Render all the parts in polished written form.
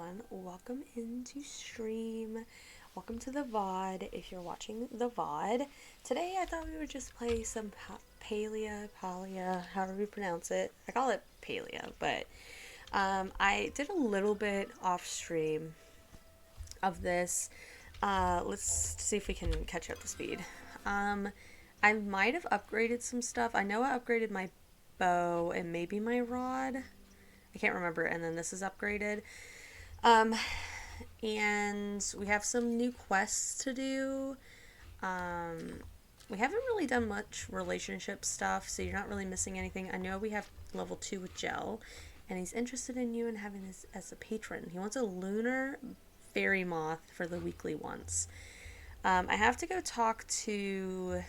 everyone, welcome into stream. Welcome to the VOD if you're watching the VOD. Today I thought we would just play some Palia, however you pronounce it. I call it Palia, but I did a little bit off stream of this. Let's see if we can catch up to speed. I might have upgraded some stuff. I know I upgraded my bow and maybe my rod. I can't remember. And then this is upgraded. Um, and we have some new quests to do. We haven't really done much relationship stuff, so you're not really missing anything. I know we have level 2 with Gel, and he's interested in you and having this as a patron. He wants a lunar fairy moth for the weekly ones. I have to go talk to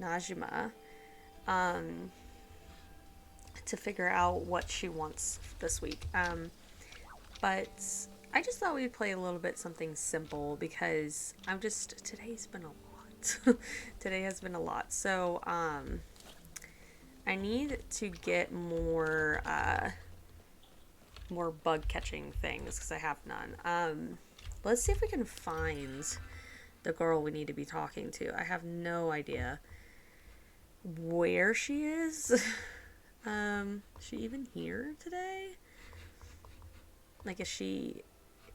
Najima to figure out what she wants this week. But I just thought we'd play a little bit something simple because today's been a lot. Today has been a lot. So, I need to get more bug catching things because I have none. Let's see if we can find the girl we need to be talking to. I have no idea where she is. Is she even here today? Like, is she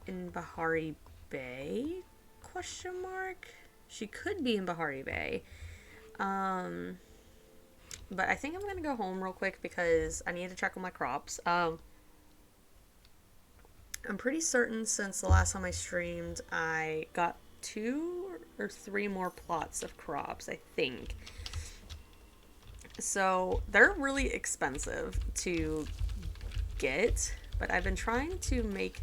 in Bahari Bay? Question mark? She could be in Bahari Bay. But I think I'm gonna go home real quick because I need to check on my crops. I'm pretty certain since the last time I streamed, I got 2 or 3 more plots of crops, I think. So they're really expensive to get, but I've been trying to make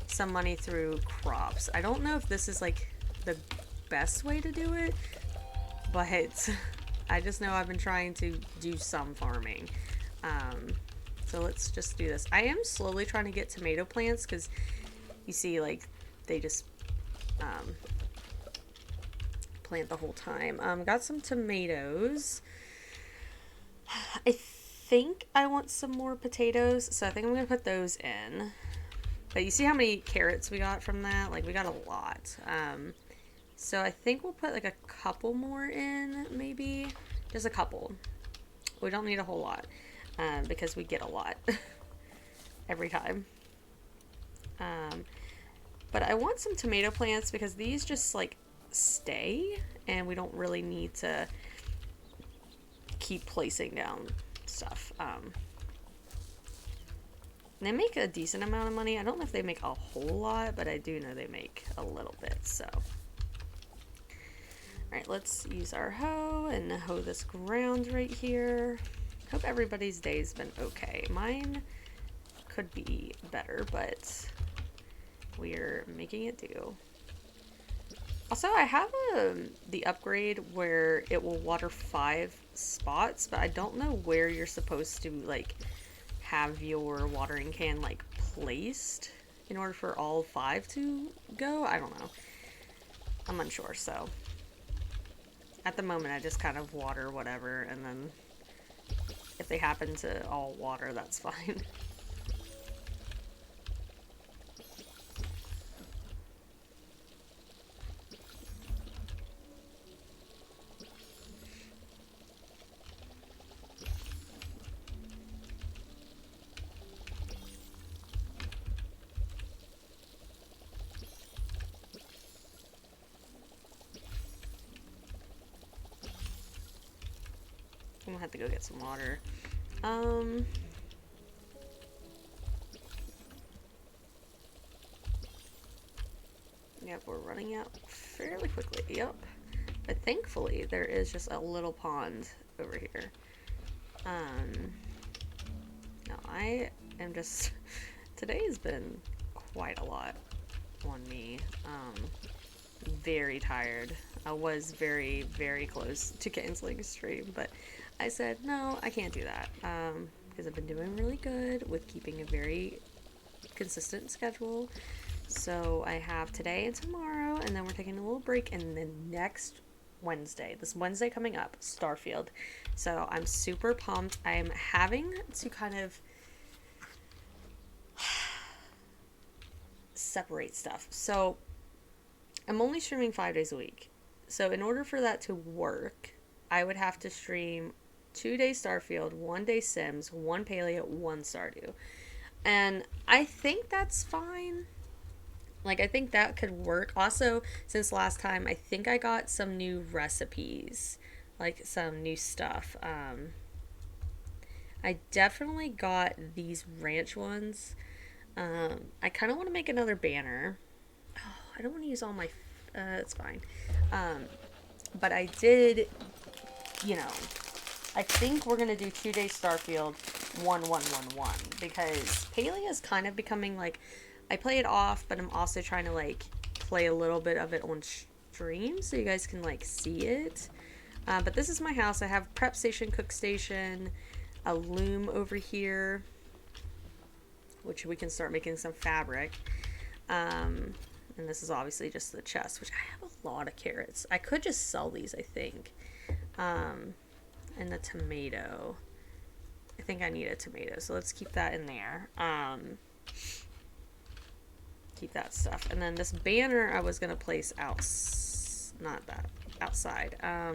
some money through crops. I don't know if this is like the best way to do it, but I just know I've been trying to do some farming. So let's just do this. I am slowly trying to get tomato plants because you see, like, they just plant the whole time. Got some tomatoes. I think I want some more potatoes, so I think I'm gonna put those in. But you see how many carrots we got from that? Like, we got a lot. So I think we'll put like a couple more in, maybe. Just a couple. We don't need a whole lot, because we get a lot every time. But I want some tomato plants because these just like stay, and we don't really need to keep placing down stuff. They make a decent amount of money. I don't know if they make a whole lot, but I do know they make a little bit, so. Alright, let's use our hoe and hoe this ground right here. Hope everybody's day's been okay. Mine could be better, but we're making it do. Also, I have the upgrade where it will water 5 spots, but I don't know where you're supposed to, like, have your watering can, like, placed in order for all 5 to go. I don't know. I'm unsure, so at the moment I just kind of water whatever, and then if they happen to all water, that's fine. I'm gonna have to go get some water. Yep, we're running out fairly quickly. Yep. But thankfully, there is just a little pond over here. No, I am just... Today has been quite a lot on me. Very tired. I was very, very close to canceling a stream, but I said, no, I can't do that. Because I've been doing really good with keeping a very consistent schedule. So I have today and tomorrow, and then we're taking a little break, and then next Wednesday, this Wednesday coming up, Starfield. So I'm super pumped. I'm having to kind of separate stuff. So I'm only streaming 5 days a week. So in order for that to work, I would have to stream 2 days Starfield, 1 day Sims, one Paleo, one Stardew. And I think that's fine. Like, I think that could work. Also, since last time, I think I got some new recipes, like some new stuff. I definitely got these ranch ones. I kind of want to make another banner. Oh, I don't want to use all my. It's fine. Um, but I did, you know, I think we're gonna do 2 days Starfield, 1-1-1-1 because Palea is kind of becoming like I play it off, but I'm also trying to like play a little bit of it on stream so you guys can like see it. But this is my house. I have prep station, cook station, a loom over here, which we can start making some fabric. And this is obviously just the chest, which I have a lot of carrots. I could just sell these, I think. And the tomato. I think I need a tomato, so let's keep that in there. Keep that stuff. And then this banner I was going to place outside. I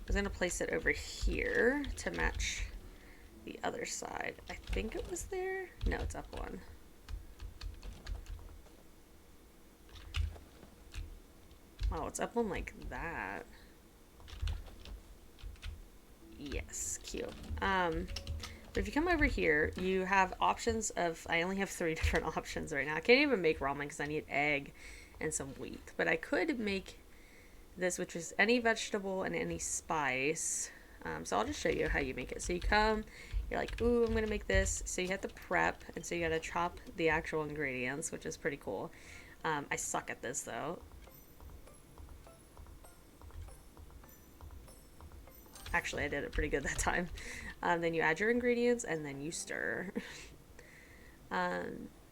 was going to place it over here to match the other side. I think it was there. No, it's up one. Oh, it's up one like that. Yes, cute. But if you come over here, you have options of, I only have 3 different options right now. I can't even make ramen because I need egg and some wheat. But I could make this, which is any vegetable and any spice. So I'll just show you how you make it. So you come, you're like, ooh, I'm going to make this. So you have to prep, and so you got to chop the actual ingredients, which is pretty cool. I suck at this, though. Actually, I did it pretty good that time. Then you add your ingredients, and then you stir. I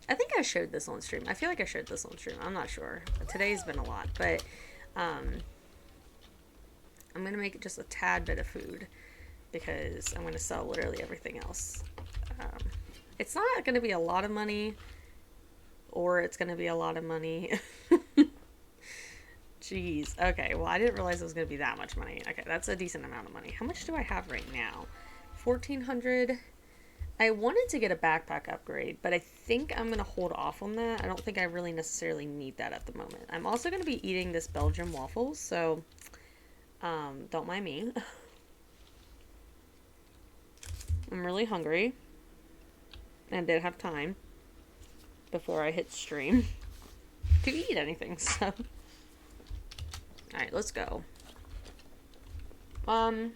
think I showed this on stream. I feel like I showed this on stream. I'm not sure. Today's been a lot, but I'm going to make just a tad bit of food because I'm going to sell literally everything else. It's not going to be a lot of money, or it's going to be a lot of money. Jeez. Okay, well, I didn't realize it was going to be that much money. Okay, that's a decent amount of money. How much do I have right now? 1,400. I wanted to get a backpack upgrade, but I think I'm going to hold off on that. I don't think I really necessarily need that at the moment. I'm also going to be eating this Belgian waffles, so don't mind me. I'm really hungry. And did have time before I hit stream to eat anything, so... Alright, let's go. Let's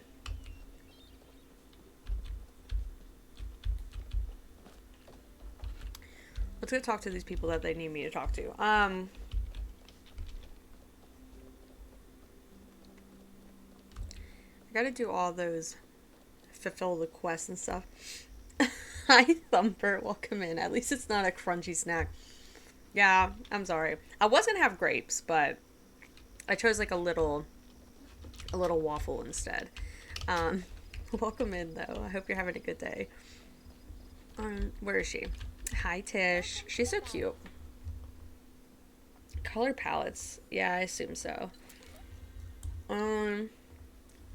go talk to these people that they need me to talk to. I gotta do all those, fulfill the quests and stuff. Hi, Thumper, welcome in. At least it's not a crunchy snack. Yeah, I'm sorry. I was gonna have grapes, but I chose like a little waffle instead. Welcome in though. I hope you're having a good day. Where is she? Hi Tish. She's so cute. Color palettes. Yeah, I assume so. I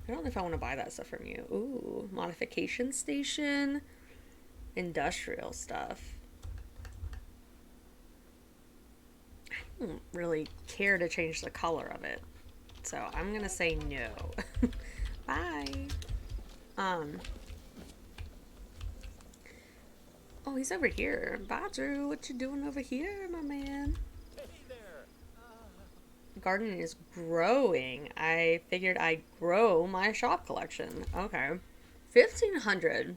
don't know if I want to buy that stuff from you. Ooh, modification station. Industrial stuff. I don't really care to change the color of it. So I'm gonna say no. Bye. Oh, he's over here. Bye, Drew. What you doing over here, my man? Hey there. Garden is growing. I figured I'd grow my shop collection. Okay. 1,500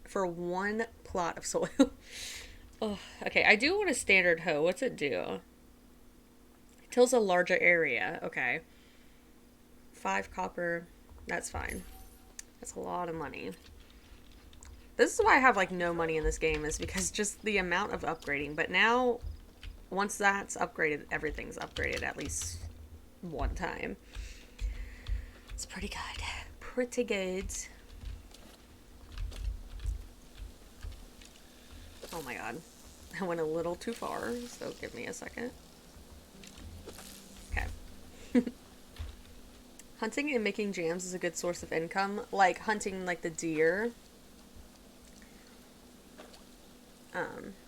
for one plot of soil. Oh, okay, I do want a standard hoe. What's it do? It tills a larger area. Okay. 5 copper. That's fine. That's a lot of money. This is why I have like no money in this game, is because just the amount of upgrading. But now, once that's upgraded, everything's upgraded at least one time. It's pretty good. Pretty good. Oh my god. I went a little too far, so give me a second. Okay. Hunting and making jams is a good source of income. Like hunting like the deer.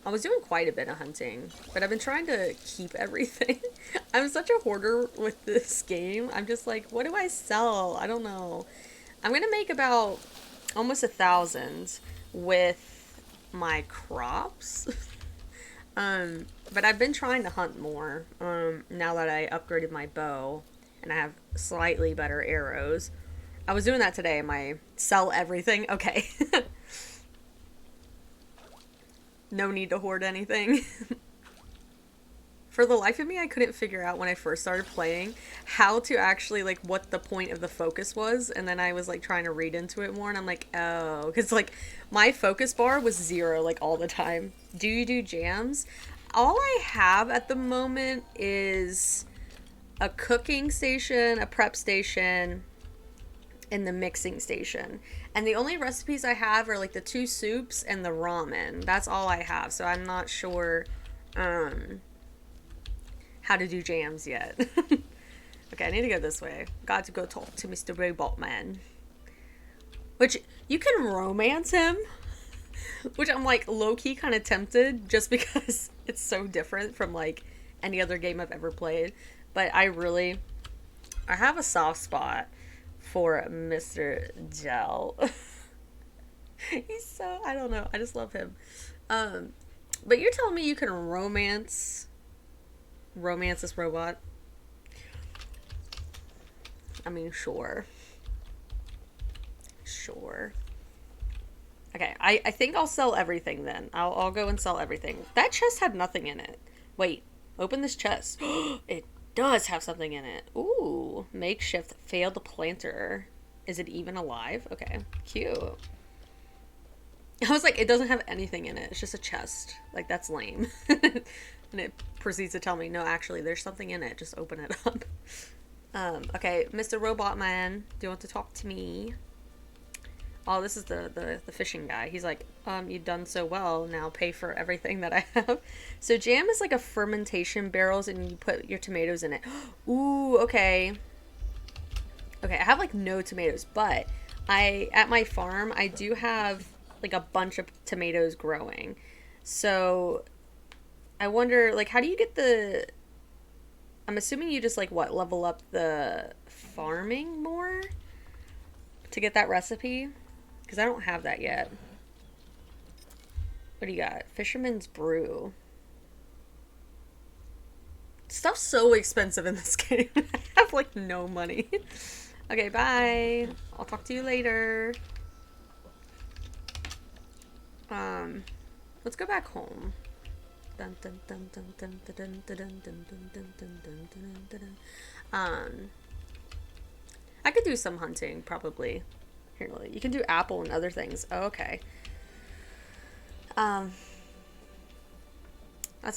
I was doing quite a bit of hunting, but I've been trying to keep everything. I'm such a hoarder with this game. I'm just like, what do I sell? I don't know. I'm gonna make about almost 1,000 with my crops. But I've been trying to hunt more. Now that I upgraded my bow and I have slightly better arrows. I was doing that today. My sell everything. Okay. No need to hoard anything. For the life of me, I couldn't figure out when I first started playing how to actually, like, what the point of the focus was. And then I was, like, trying to read into it more. And I'm like, oh. Because, like, my focus bar was 0, like, all the time. Do you do jams? All I have at the moment is a cooking station, a prep station, and the mixing station. And the only recipes I have are, like, the 2 soups and the ramen. That's all I have. So I'm not sure, how to do jams yet. Okay, I need to go this way. Got to go talk to Mr. Robot Man. Which, you can romance him. Which I'm like low-key kind of tempted just because it's so different from like any other game I've ever played. But I have a soft spot for Mr. Gel. He's so, I don't know. I just love him. But you're telling me you can romance this robot? I mean, sure. Okay, I think I'll sell everything then. I'll go and sell everything. That chest had nothing in it. Wait, open this chest. It does have something in it. Ooh, makeshift failed planter. Is it even alive? Okay, cute. I was like, it doesn't have anything in it. It's just a chest. Like, that's lame. And it proceeds to tell me, no, actually, there's something in it. Just open it up. Okay, Mr. Robot Man, do you want to talk to me? Oh, this is the fishing guy. He's like, you've done so well. Now pay for everything that I have. So jam is like a fermentation barrels and you put your tomatoes in it. Ooh, okay. Okay, I have like no tomatoes, but at my farm, I do have like a bunch of tomatoes growing. So I wonder, like, how do you get I'm assuming you just, like, what, level up the farming more to get that recipe? Because I don't have that yet. What do you got? Fisherman's Brew. Stuff's so expensive in this game. I have, like, no money. Okay, bye. I'll talk to you later. Let's go back home. I could do some hunting, probably. Here, you can do apple and other things. Oh, okay. That's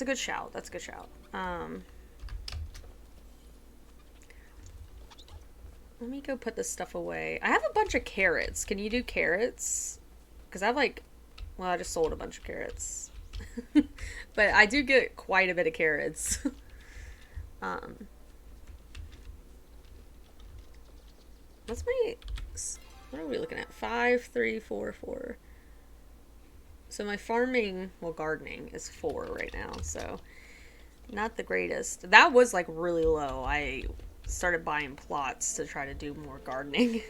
a good shout. That's a good shout. Let me go put this stuff away. I have a bunch of carrots. Can you do carrots? Because I have like, well, I just sold a bunch of carrots. But I do get quite a bit of carrots. What's my... What are we looking at? 5, 3, 4, 4. So my farming, well, gardening is 4 right now. So not the greatest. That was like really low. I started buying plots to try to do more gardening.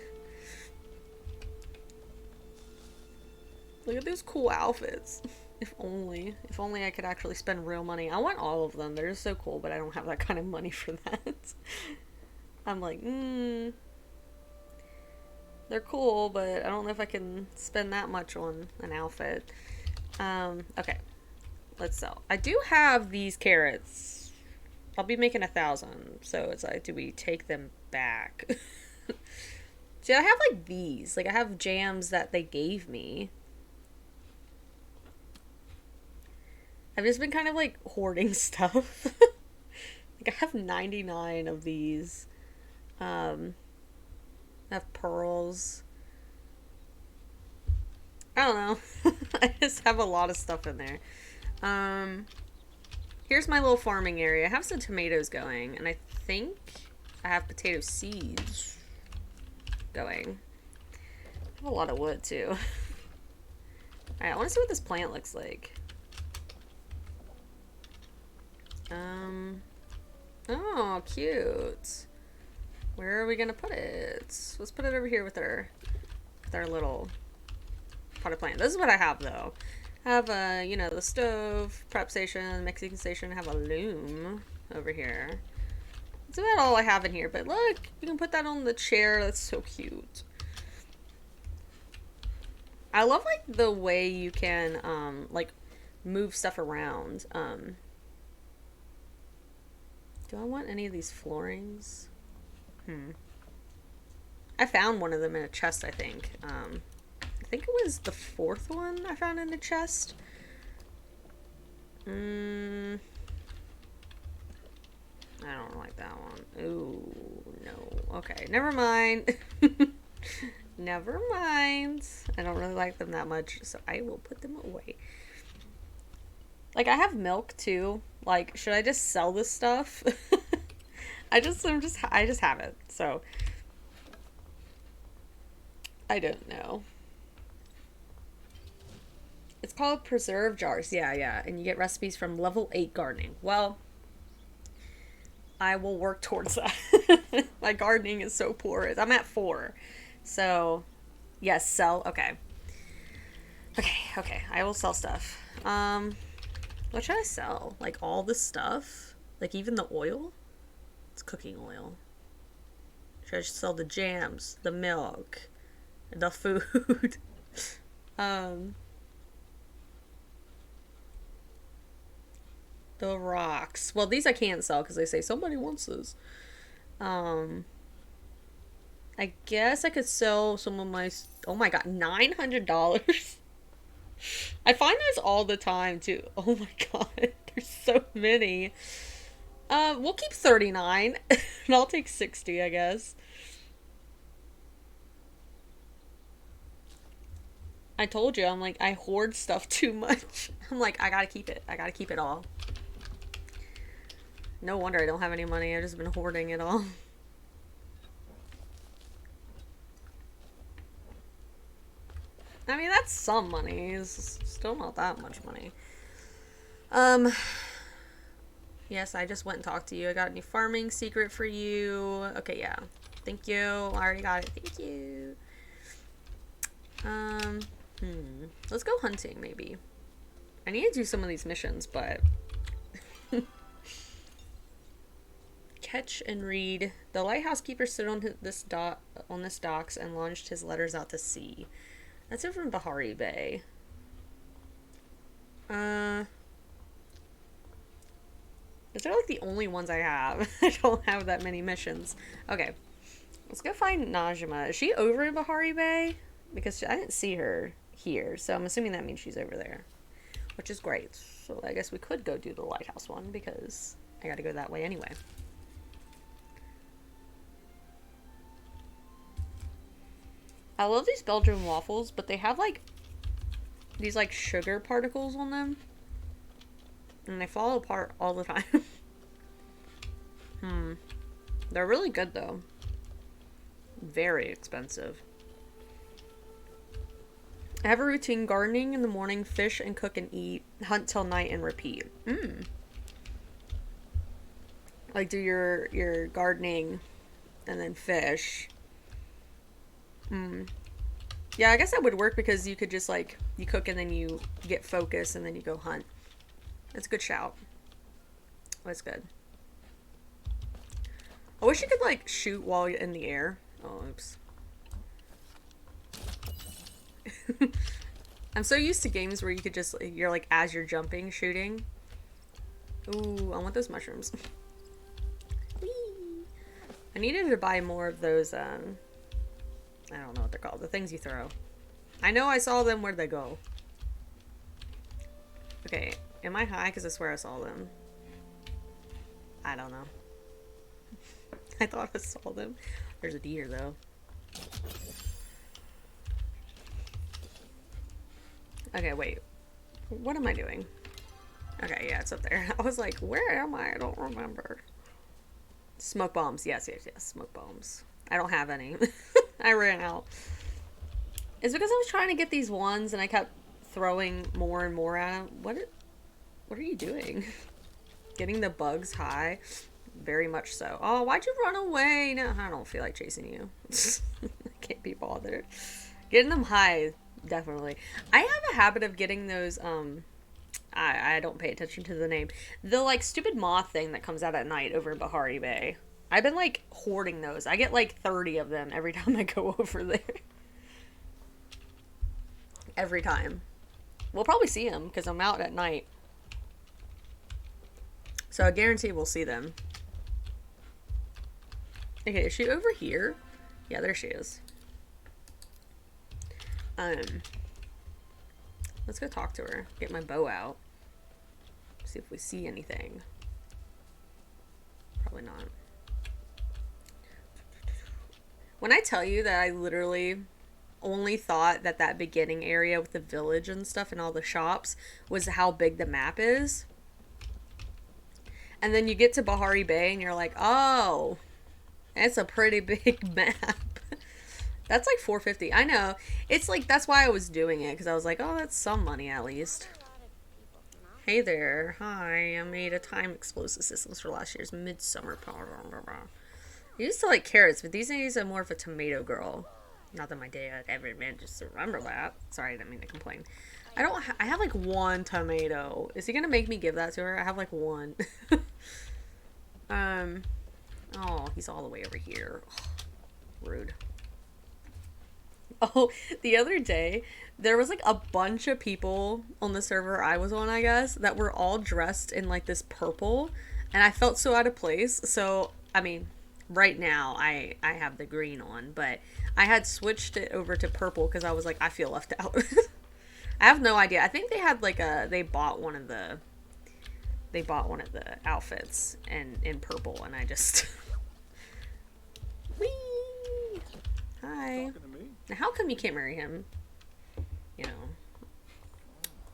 Look at those cool outfits. If only I could actually spend real money. I want all of them. They're just so cool, but I don't have that kind of money for that. I'm like, they're cool, but I don't know if I can spend that much on an outfit. Okay. Let's sell. I do have these carrots. I'll be making 1,000. So it's like, do we take them back? See, I have like these. Like, I have jams that they gave me. I've just been kind of like hoarding stuff. Like, I have 99 of these. I have pearls. I don't know. I just have a lot of stuff in there. Um, Here's my little farming area. I have some tomatoes going, and I think I have potato seeds going. I have a lot of wood, too. Alright, I want to see what this plant looks like. Oh, cute. Where are we gonna put it? Let's put it over here with our little potted plant. This is what I have, though. I have, you know, the stove, prep station, mixing station. I have a loom over here. That's about all I have in here, but look, you can put that on the chair. That's so cute. I love, like, the way you can, like, move stuff around. Do I want any of these floorings? I found one of them in a chest, I think. I think it was the fourth one I found in a chest. I don't like that one. Ooh, no. Okay, never mind. Never mind. I don't really like them that much, so I will put them away. Like, I have milk, too. Like, should I just sell this stuff? I just have it, so. I don't know. It's called preserve jars. Yeah. And you get recipes from level 8 gardening. Well, I will work towards that. My gardening is so poor. I'm at 4. So, yes, sell. Okay. Okay. I will sell stuff. What should I sell? Like all the stuff? Like even the oil? It's cooking oil. Should I just sell the jams, the milk, the food? The rocks. Well, these I can't sell because they say somebody wants this. I guess I could sell some of my. Oh my god, $900. I find those all the time too. Oh my god, there's so many. We'll keep 39, and I'll take 60, I guess. I told you, I'm like, I hoard stuff too much. I'm like, I gotta keep it. I gotta keep it all. No wonder I don't have any money. I've just been hoarding it all. I mean, that's some money. It's still not that much money. Yes, I just went and talked to you. I got a new farming secret for you. Okay, yeah. Thank you. I already got it. Thank you. Let's go hunting, maybe. I need to do some of these missions, but... Catch and read. The lighthouse keeper stood on this docks and launched his letters out to sea. That's it from Bahari Bay. Those are like the only ones I have. I don't have that many missions. Okay. Let's go find Najima. Is she over in Bahari Bay? Because I didn't see her here, so I'm assuming that means she's over there. Which is great. So I guess we could go do the lighthouse one because I gotta go that way anyway. I love these Belgian waffles, but they have like these like sugar particles on them. And they fall apart all the time. They're really good though. Very expensive. I have a routine: gardening in the morning, fish and cook and eat, hunt till night and repeat. Like do your gardening and then fish. Yeah, I guess that would work because you could just like, you cook and then you get focus and then you go hunt. That's a good shout. That's good. I wish you could like shoot while you're in the air. Oh, oops. I'm so used to games where you could just, you're like, as you're jumping, shooting. Ooh, I want those mushrooms. Whee! I needed to buy more of those, I don't know what they're called. The things you throw. I know I saw them. Where'd they go? Okay. Am I high? Because I swear I saw them. I don't know. I thought I saw them. There's a deer, though. Okay, wait. What am I doing? Okay, yeah, it's up there. I was like, where am I? I don't remember. Smoke bombs. Yes, yes, yes. Smoke bombs. I don't have any. I ran out. It's because I was trying to get these ones and I kept throwing more and more at them. What are you doing? Getting the bugs high? Very much so. Oh, why'd you run away? No, I don't feel like chasing you. I can't be bothered. Getting them high, definitely. I have a habit of getting those, I don't pay attention to the name. The, like, stupid moth thing that comes out at night over in Bahari Bay. I've been, like, hoarding those. I get, like, 30 of them every time I go over there. Every time. We'll probably see them because I'm out at night. So I guarantee we'll see them. Okay, is she over here? Yeah, there she is. Let's go talk to her. Get my bow out. See if we see anything. Probably not. When I tell you that I literally only thought that that beginning area with the village and stuff and all the shops was how big the map is. And then you get to Bahari Bay and you're like, oh, it's a pretty big map. That's like $4.50. I know. It's like, that's why I was doing it. Because I was like, oh, that's some money at least. Hey there. Hi. I made a time explosive systems for last year's midsummer powder. I used to like carrots, but these days I'm more of a tomato girl. Not that my dad ever meant just to remember that. Sorry, I didn't mean to complain. I have like one tomato. Is he gonna make me give that to her? I have like one. Oh, he's all the way over here. Rude. Oh, the other day, there was like a bunch of people on the server I was on, I guess, that were all dressed in like this purple, and I felt so out of place. So, I mean, right now I have the green on, but I had switched it over to purple because I was like, I feel left out. I have no idea. I think they had like they bought one of the outfits and in purple, and I just whee. Hi. Now, how come you can't marry him? You know.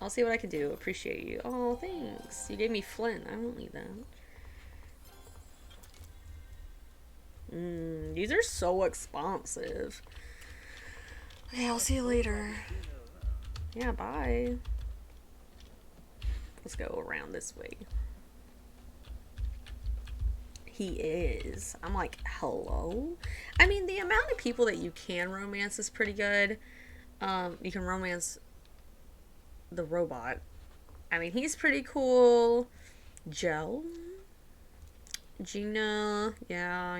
I'll see what I can do. Appreciate you. Oh, thanks. You gave me flint. I don't need that. These are so expensive. Okay, I'll see you later. Yeah, bye. Let's go around this way. He is. I'm like, hello? I mean, the amount of people that you can romance is pretty good. You can romance the robot. I mean, he's pretty cool. Joe? Gina? Yeah.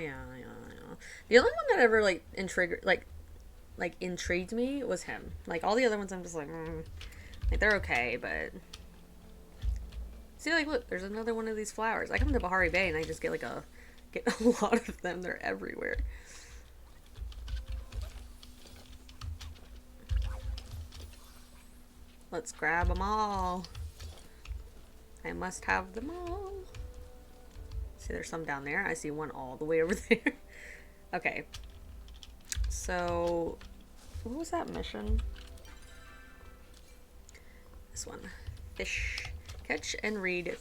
The only one that ever, like, intrigued me was him. Like, all the other ones I'm just like, like, they're okay, but... See, like, look, there's another one of these flowers. I come to Bahari Bay and I just get, like, a lot of them. They're everywhere. Let's grab them all. I must have them all. See, there's some down there. I see one all the way over there. Okay. So, what was that mission? This one. Fish. Catch and read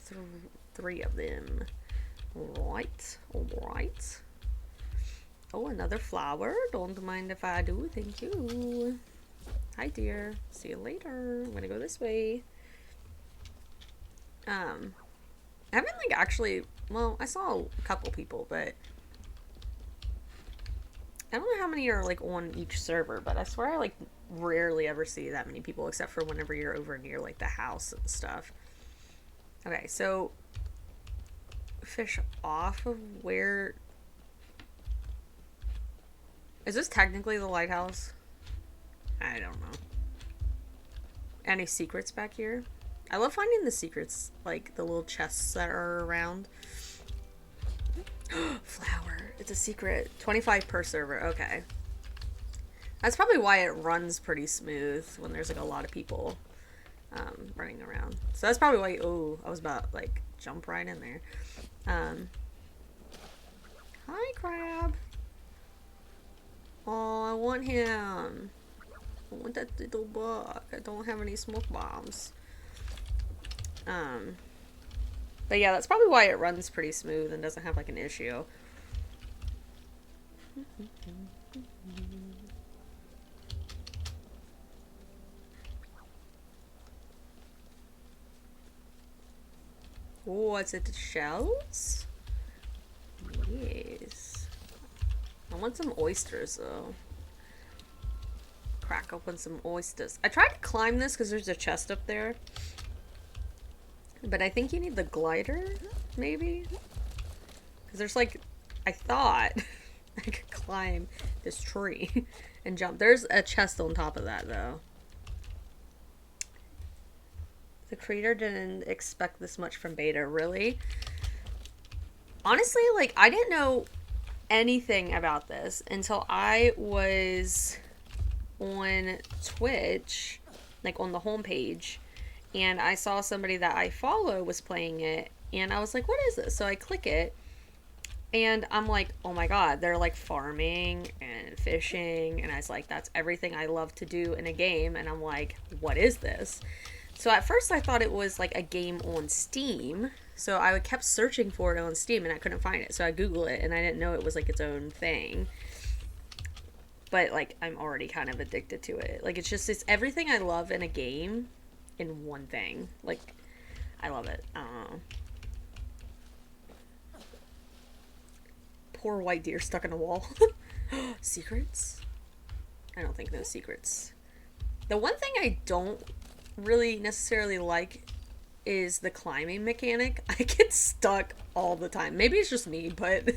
3 of them. Alright. Oh, another flower. Don't mind if I do. Thank you. Hi, dear. See you later. I'm gonna go this way. I haven't, like, actually... Well, I saw a couple people, but... I don't know how many are, like, on each server, but I swear I, like, rarely ever see that many people, except for whenever you're over near, like, the house and stuff. Okay, so... Fish off of where... Is this technically the lighthouse? I don't know. Any secrets back here? I love finding the secrets, like the little chests that are around. Flower. It's a secret. 25 per server. Okay. That's probably why it runs pretty smooth when there's like a lot of people running around. So that's probably why... Oh, I was about like jump right in there. Hi, crab. Oh, I want him. I want that little bug. I don't have any smoke bombs. But yeah, that's probably why it runs pretty smooth and doesn't have like an issue. Oh, is it the shells? Yes. I want some oysters though. Crack open some oysters. I tried to climb this because there's a chest up there. But I think you need the glider, maybe? Because there's like, I thought I could climb this tree and jump. There's a chest on top of that though. The creator didn't expect this much from beta, really? Honestly, like, I didn't know anything about this until I was on Twitch, like on the homepage, and I saw somebody that I follow was playing it, and I was like, what is this? So I click it, and I'm like, oh my god, they're like farming and fishing, and I was like, that's everything I love to do in a game, and I'm like, what is this? So at first I thought it was like a game on Steam, so I kept searching for it on Steam and I couldn't find it, so I Googled it, and I didn't know it was like its own thing. But like, I'm already kind of addicted to it. Like, it's everything I love in a game in one thing. Like, I love it. I don't know. Poor white deer stuck in a wall. Secrets? I don't think no secrets. The one thing I don't really necessarily like is the climbing mechanic. I get stuck all the time. Maybe it's just me, but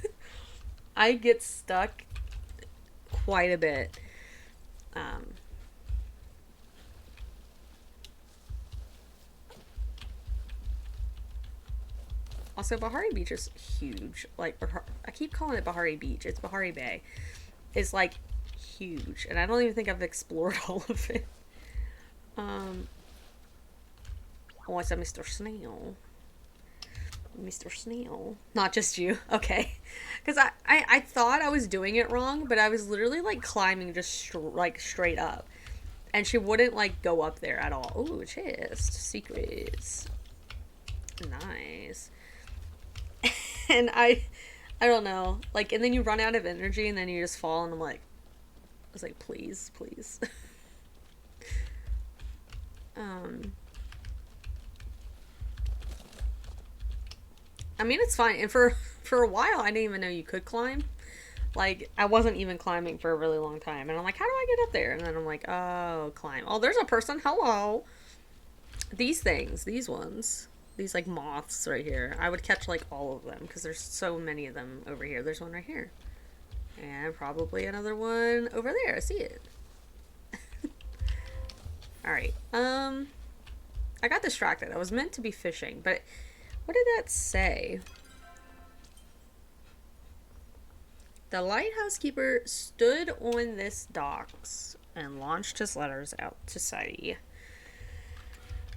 I get stuck quite a bit. Also, Bahari Beach is huge. Like, I keep calling it Bahari Beach. It's Bahari Bay. It's like huge, and I don't even think I've explored all of it. Oh, it's a Mr. Snail. Mr. Snail. Not just you. Okay. Because I thought I was doing it wrong, but I was literally like climbing just like straight up. And she wouldn't like go up there at all. Ooh, chest. Secrets. Nice. And I don't know. Like, and then you run out of energy and then you just fall, and I'm like, I was like, please, please. I mean, it's fine. And for a while, I didn't even know you could climb. Like, I wasn't even climbing for a really long time. And I'm like, how do I get up there? And then I'm like, oh, climb. Oh, there's a person. Hello. These things. These ones. These, like, moths right here. I would catch, like, all of them. Because there's so many of them over here. There's one right here. And probably another one over there. I see it. Alright. I got distracted. I was meant to be fishing. But what did that say? The lighthouse keeper stood on this docks and launched his letters out to sea.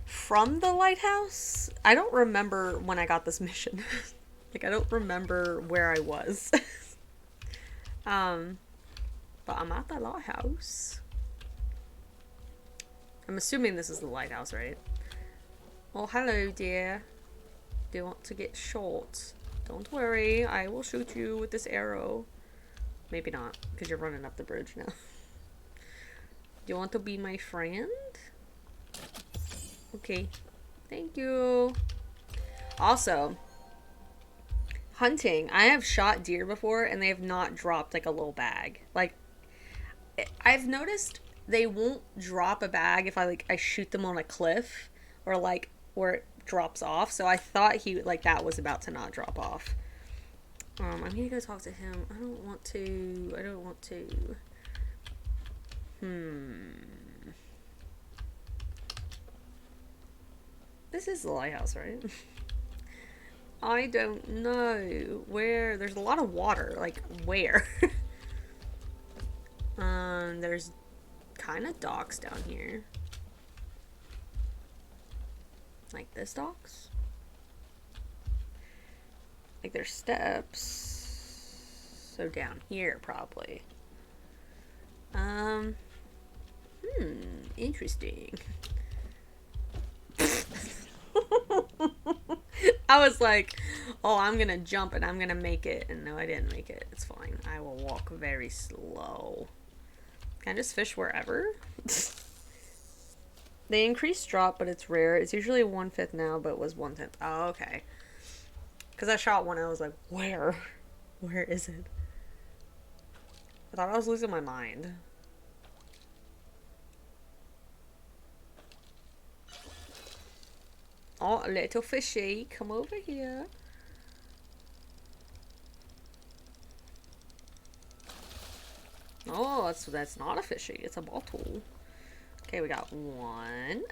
From the lighthouse? I don't remember when I got this mission. Like, I don't remember where I was. But I'm at the lighthouse. I'm assuming this is the lighthouse, right? Oh, hello, dear. Do you want to get shot? Don't worry, I will shoot you with this arrow. Maybe not, because you're running up the bridge now. Do you want to be my friend? Okay. Thank you. Also, hunting. I have shot deer before, and they have not dropped, like, a little bag. Like, I've noticed they won't drop a bag if I shoot them on a cliff, or, like, where it drops off. So I thought that was about to not drop off. I'm gonna go talk to him. I don't want to. This is the lighthouse, right? I don't know where. There's a lot of water. Like, where? There's kind of docks down here. Like this docks? Like, there's steps. So down here, probably. Interesting. I was like, oh, I'm gonna jump and I'm gonna make it. And no, I didn't make it. It's fine. I will walk very slow. Can I just fish wherever? They increase drop, but it's rare. It's usually 1/5 now, but it was 1/10. Oh, okay. Because I shot one, I was like, where? Where is it? I thought I was losing my mind. Oh, a little fishy, come over here. Oh, that's not a fishy, it's a bottle. Okay, we got one.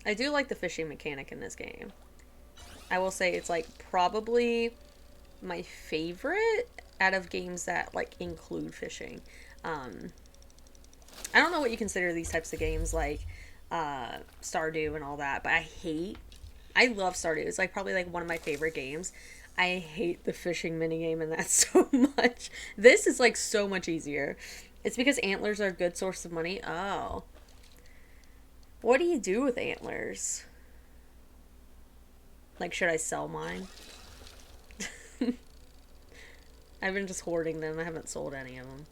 I do like the fishing mechanic in this game. I will say it's like probably my favorite out of games that like include fishing. I don't know what you consider these types of games like Stardew and all that, but I love Stardew. It's like probably like one of my favorite games. I hate the fishing minigame and that so much. This is like so much easier. It's because antlers are a good source of money. Oh. What do you do with antlers? Like, should I sell mine? I've been just hoarding them. I haven't sold any of them.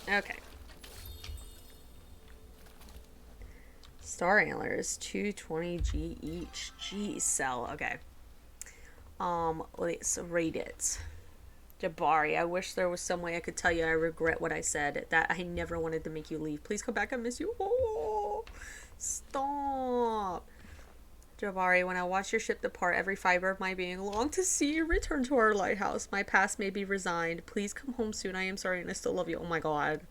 Okay. Star antlers, 220G each. Geez, sell. Okay. Let's rate it. Jabari, I wish there was some way I could tell you I regret what I said. That I never wanted to make you leave. Please come back. I miss you. Oh, stop. Jabari, when I watch your ship depart, every fiber of my being long to see you return to our lighthouse. My past may be resigned. Please come home soon. I am sorry and I still love you. Oh my god.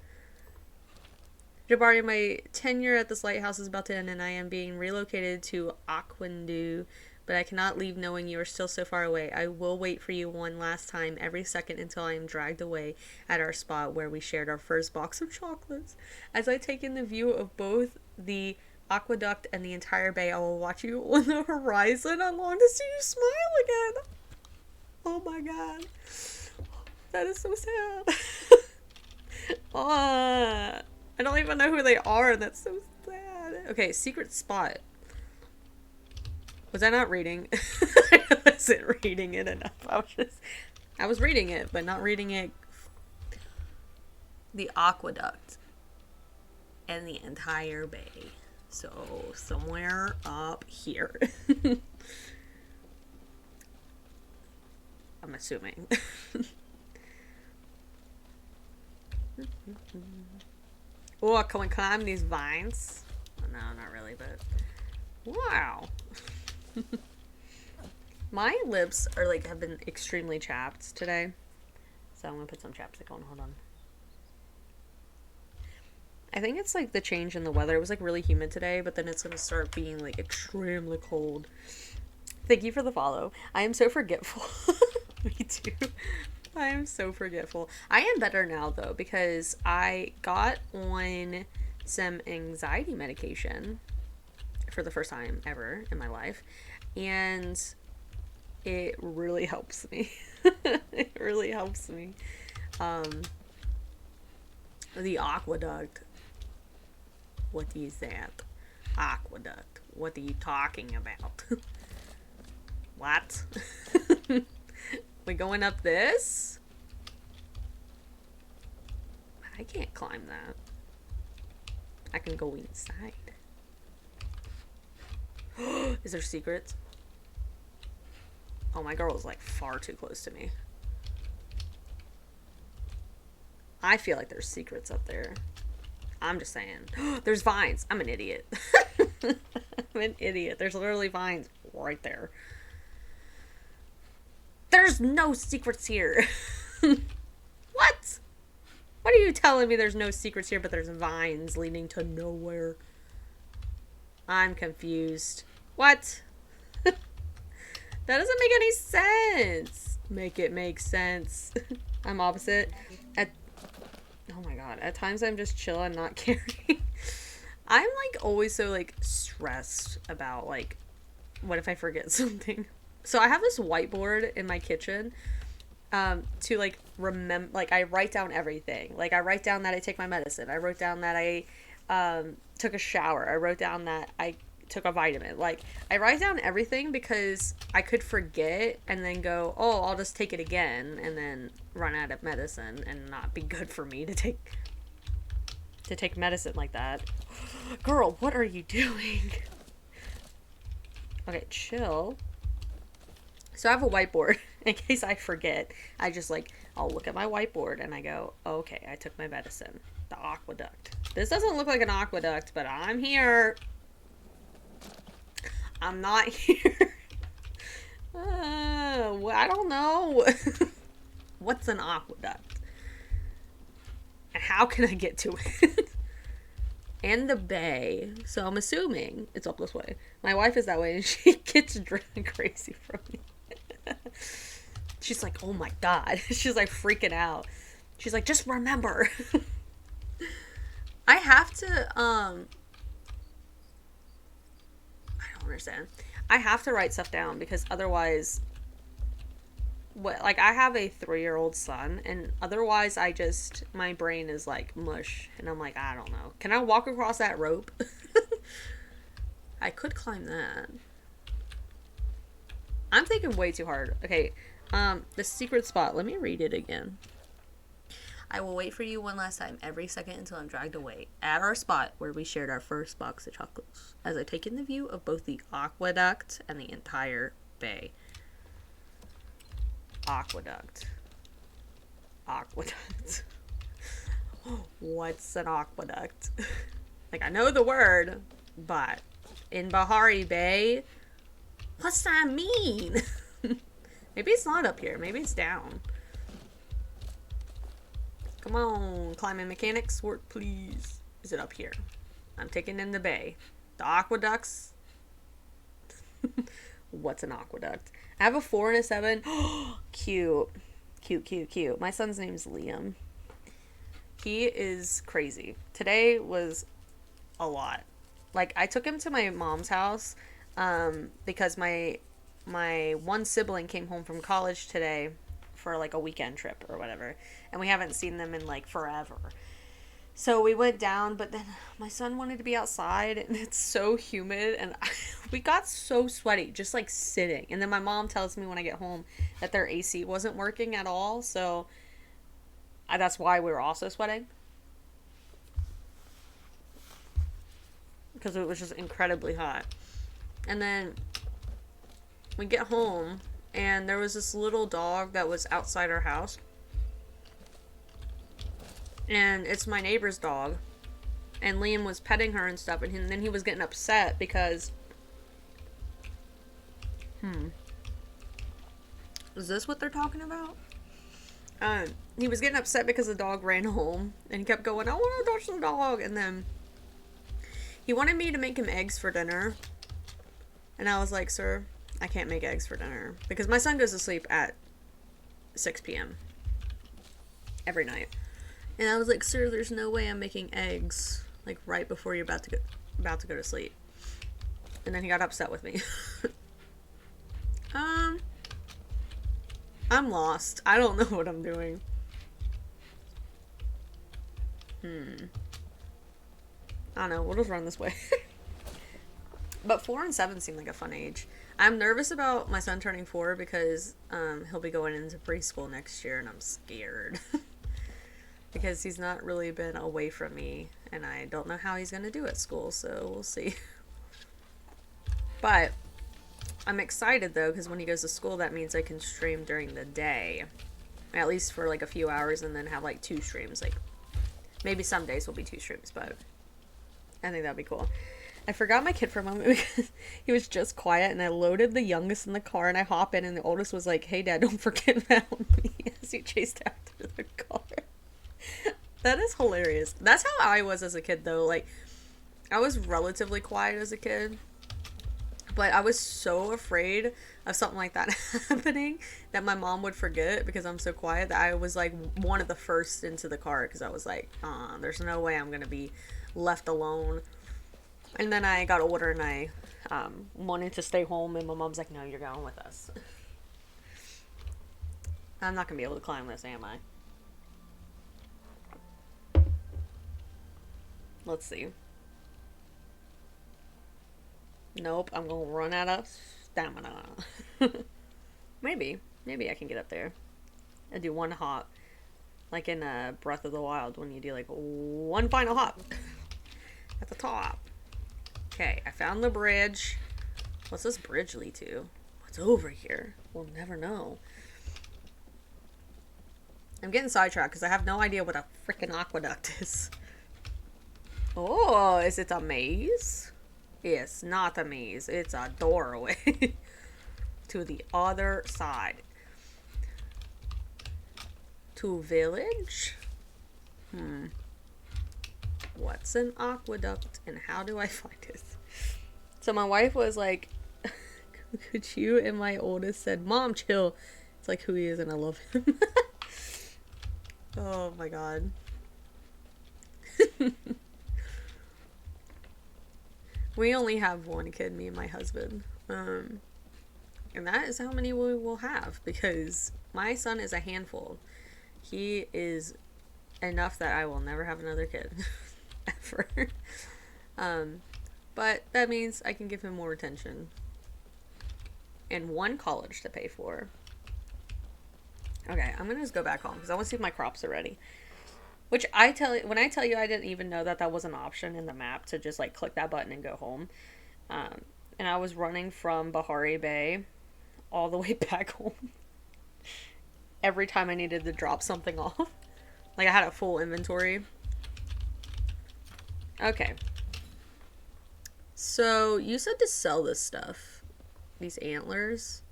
Jabari, my tenure at this lighthouse is about to end and I am being relocated to Aqueduct, but I cannot leave knowing you are still so far away. I will wait for you one last time every second until I am dragged away at our spot where we shared our first box of chocolates. As I take in the view of both the Aqueduct and the entire bay, I will watch you on the horizon. I long to see you smile again. Oh my god. That is so sad. I don't even know who they are. That's so sad. Okay, secret spot. Was I not reading? I wasn't reading it enough. I was reading it, but not reading it. The Aqueduct and the entire bay. So, somewhere up here. I'm assuming. Oh, can we climb these vines? No, not really, but... Wow. My lips are like, have been extremely chapped today. So I'm gonna put some chapstick on, hold on. I think it's like the change in the weather. It was like really humid today, but then it's gonna start being like extremely cold. Thank you for the follow. I am so forgetful. Me too. I am so forgetful. I am better now though, because I got on some anxiety medication for the first time ever in my life, and it really helps me. It really helps me. The Aqueduct. What is that? Aqueduct. What are you talking about? What? We going up this? I can't climb that. I can go inside. Is there secrets? Oh, my girl is like far too close to me. I feel like there's secrets up there. I'm just saying. There's vines. I'm an idiot. I'm an idiot. There's literally vines right there. There's no secrets here. What? What are you telling me? There's no secrets here, but there's vines leading to nowhere. I'm confused. What? That doesn't make any sense. Make it make sense. I'm opposite. Oh my god. At times I'm just chill and not caring. I'm like always so like stressed about like, what if I forget something? So I have this whiteboard in my kitchen to like remember, like I write down everything. Like I write down that I take my medicine. I wrote down that I took a shower. I wrote down that I took a vitamin. Like I write down everything because I could forget and then go, oh, I'll just take it again, and then run out of medicine and not be good for me to take medicine like that. Girl, what are you doing? Okay, chill. So I have a whiteboard in case I forget. I just like, I'll look at my whiteboard and I go, okay, I took my medicine. The aqueduct. This doesn't look like an aqueduct, but I'm here. I'm not here. I don't know. What's an aqueduct? And how can I get to it? And the bay. So I'm assuming it's up this way. My wife is that way and she gets driven crazy from me. She's like, oh my god. She's like freaking out. She's like, just remember. I have to I don't understand. I have to write stuff down because otherwise what, like I have a 3-year-old son and otherwise my brain is like mush and I'm like, I don't know. Can I walk across that rope? I could climb that. I'm thinking way too hard. Okay, the secret spot. Let me read it again. I will wait for you one last time every second until I'm dragged away at our spot where we shared our first box of chocolates, as I take in the view of both the aqueduct and the entire bay. Aqueduct. Aqueduct. What's an aqueduct? Like, I know the word, but in Bahari Bay, what's that mean? Maybe it's not up here. Maybe it's down. Come on, climbing mechanics, work please. Is it up here? I'm taking in the bay. The aqueducts. What's an aqueduct? I have a 4 and a 7. Cute. Cute, cute, cute. My son's name's Liam. He is crazy. Today was a lot. Like, I took him to my mom's house because my one sibling came home from college today for like a weekend trip or whatever, and we haven't seen them in like forever. So we went down, but then my son wanted to be outside and it's so humid and we got so sweaty just like sitting. And then my mom tells me when I get home that their AC wasn't working at all, so that's why we were also sweating, because it was just incredibly hot. And then we get home and there was this little dog that was outside our house. And it's my neighbor's dog. And Liam was petting her and stuff. And then he was getting upset because... Is this what they're talking about? He was getting upset because the dog ran home. And he kept going, I want to touch the dog. And then he wanted me to make him eggs for dinner. And I was like, sir, I can't make eggs for dinner. Because my son goes to sleep at 6 p.m. every night. And I was like, sir, there's no way I'm making eggs, like, right before you're about to go to sleep. And then he got upset with me. I'm lost. I don't know what I'm doing. I don't know. We'll just run this way. But 4 and 7 seem like a fun age. I'm nervous about my son turning 4 because he'll be going into preschool next year, and I'm scared. Because he's not really been away from me, and I don't know how he's going to do at school, so we'll see. But I'm excited, though, because when he goes to school, that means I can stream during the day. At least for, like, a few hours, and then have, like, 2 streams. Like, maybe some days will be 2 streams, but I think that'd be cool. I forgot my kid for a moment because he was just quiet, and I loaded the youngest in the car, and I hop in, and the oldest was like, hey, Dad, don't forget about me, as he chased after the car. That is hilarious. That's how I was as a kid, though. Like, I was relatively quiet as a kid, but I was so afraid of something like that happening that my mom would forget because I'm so quiet that I was, like, one of the first into the car because I was like, there's no way I'm going to be left alone And then I got older and I wanted to stay home, and my mom's like, no, you're going with us. I'm not going to be able to climb this, am I? Let's see. Nope, I'm going to run out of stamina. Maybe. Maybe I can get up there. And do one hop. Like in Breath of the Wild when you do like one final hop at the top. Okay, I found the bridge. What's this bridge lead to? What's over here? We'll never know. I'm getting sidetracked because I have no idea what a freaking aqueduct is. Oh, is it a maze? It's not a maze. It's a doorway to the other side. To village? What's an aqueduct and how do I find it? So my wife was like, could you? And my oldest said, Mom, chill. It's like who he is and I love him. Oh my god. We only have one kid, me and my husband. And that is how many we will have because my son is a handful. He is enough that I will never have another kid. Ever. But that means I can give him more attention. And one college to pay for. Okay, I'm gonna just go back home because I want to see if my crops are ready. Which when I tell you I didn't even know that was an option in the map to just like click that button and go home. And I was running from Bahari Bay all the way back home. Every time I needed to drop something off. Like I had a full inventory. Okay. So you said to sell this stuff. These antlers.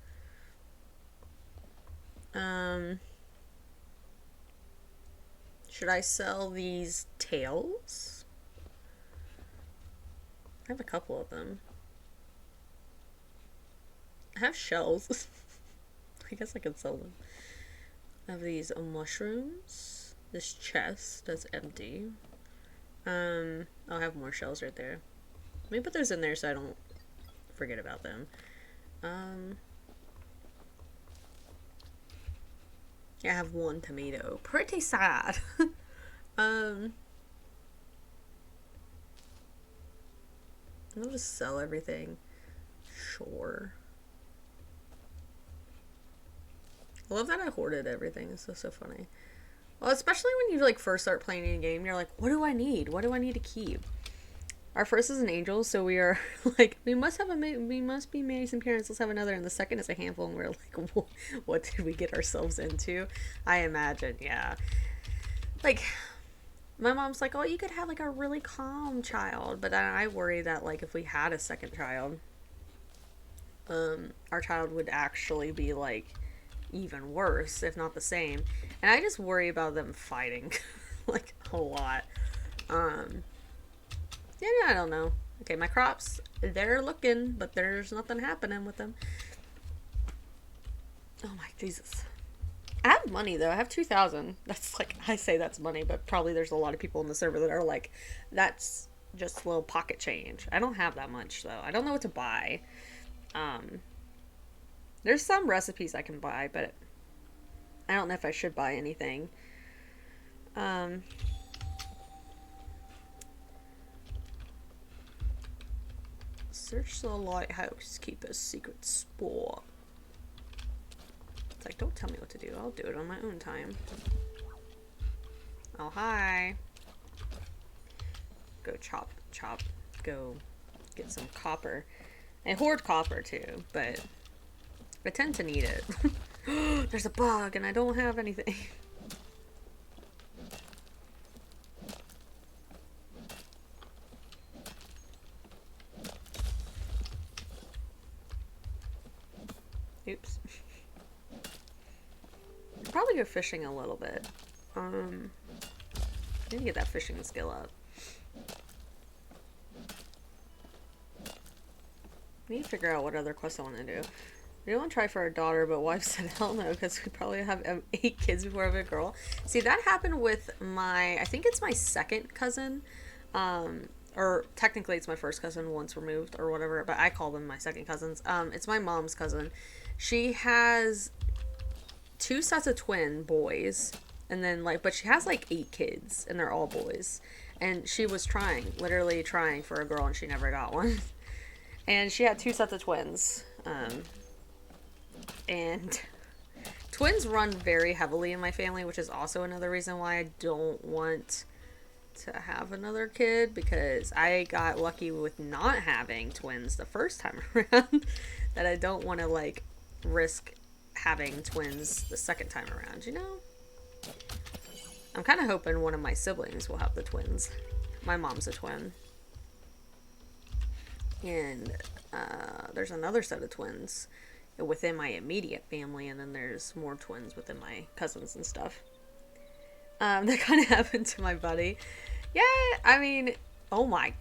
Should I sell these tails? I have a couple of them. I have shells. I guess I could sell them. I have these mushrooms. This chest that's empty. I'll have more shells right there. Let me put those in there so I don't forget about them. Yeah, I have one tomato. Pretty sad. I'll just sell everything. Sure. I love that I hoarded everything. It's so funny. Well, especially when you like first start playing a game, you're like, what do I need? What do I need to keep? Our first is an angel, so we are like, we must be amazing parents. Let's have another. And the second is a handful, and we're like, what did we get ourselves into? I imagine, yeah. Like, my mom's like, oh, you could have like a really calm child, but I worry that like if we had a second child, our child would actually be like even worse, if not the same. And I just worry about them fighting like a lot. Yeah, I don't know. Okay, my crops, they're looking, but there's nothing happening with them. Oh my Jesus. I have money though. I have 2,000. That's like, I say that's money, but probably there's a lot of people in the server that are like, that's just a little pocket change. I don't have that much though. I don't know what to buy. There's some recipes I can buy, but I don't know if I should buy anything. Search the lighthouse, keep a secret spore. It's like, don't tell me what to do. I'll do it on my own time. Oh, hi. Go chop. Go get some copper. I hoard copper too, but I tend to need it. There's a bug and I don't have anything. Oops. I'll probably go fishing a little bit. I need to get that fishing skill up. I need to figure out what other quests I want to do. We don't want to try for a daughter, but wife said hell no, because we probably have 8 kids before I have a girl. See, that happened with I think it's my second cousin. or technically it's my first cousin once removed or whatever, but I call them my second cousins. It's my mom's cousin. She has two sets of twin boys, and then like, but she has like 8 kids, and they're all boys. And she was trying, literally trying for a girl, and she never got one. And she had two sets of twins. And twins run very heavily in my family, which is also another reason why I don't want to have another kid, because I got lucky with not having twins the first time around, that I don't want to like risk having twins the second time around, you know? I'm kind of hoping one of my siblings will have the twins. My mom's a twin. And there's another set of twins within my immediate family, and then there's more twins within my cousins and stuff. That kind of happened to my buddy. Yeah, I mean, oh my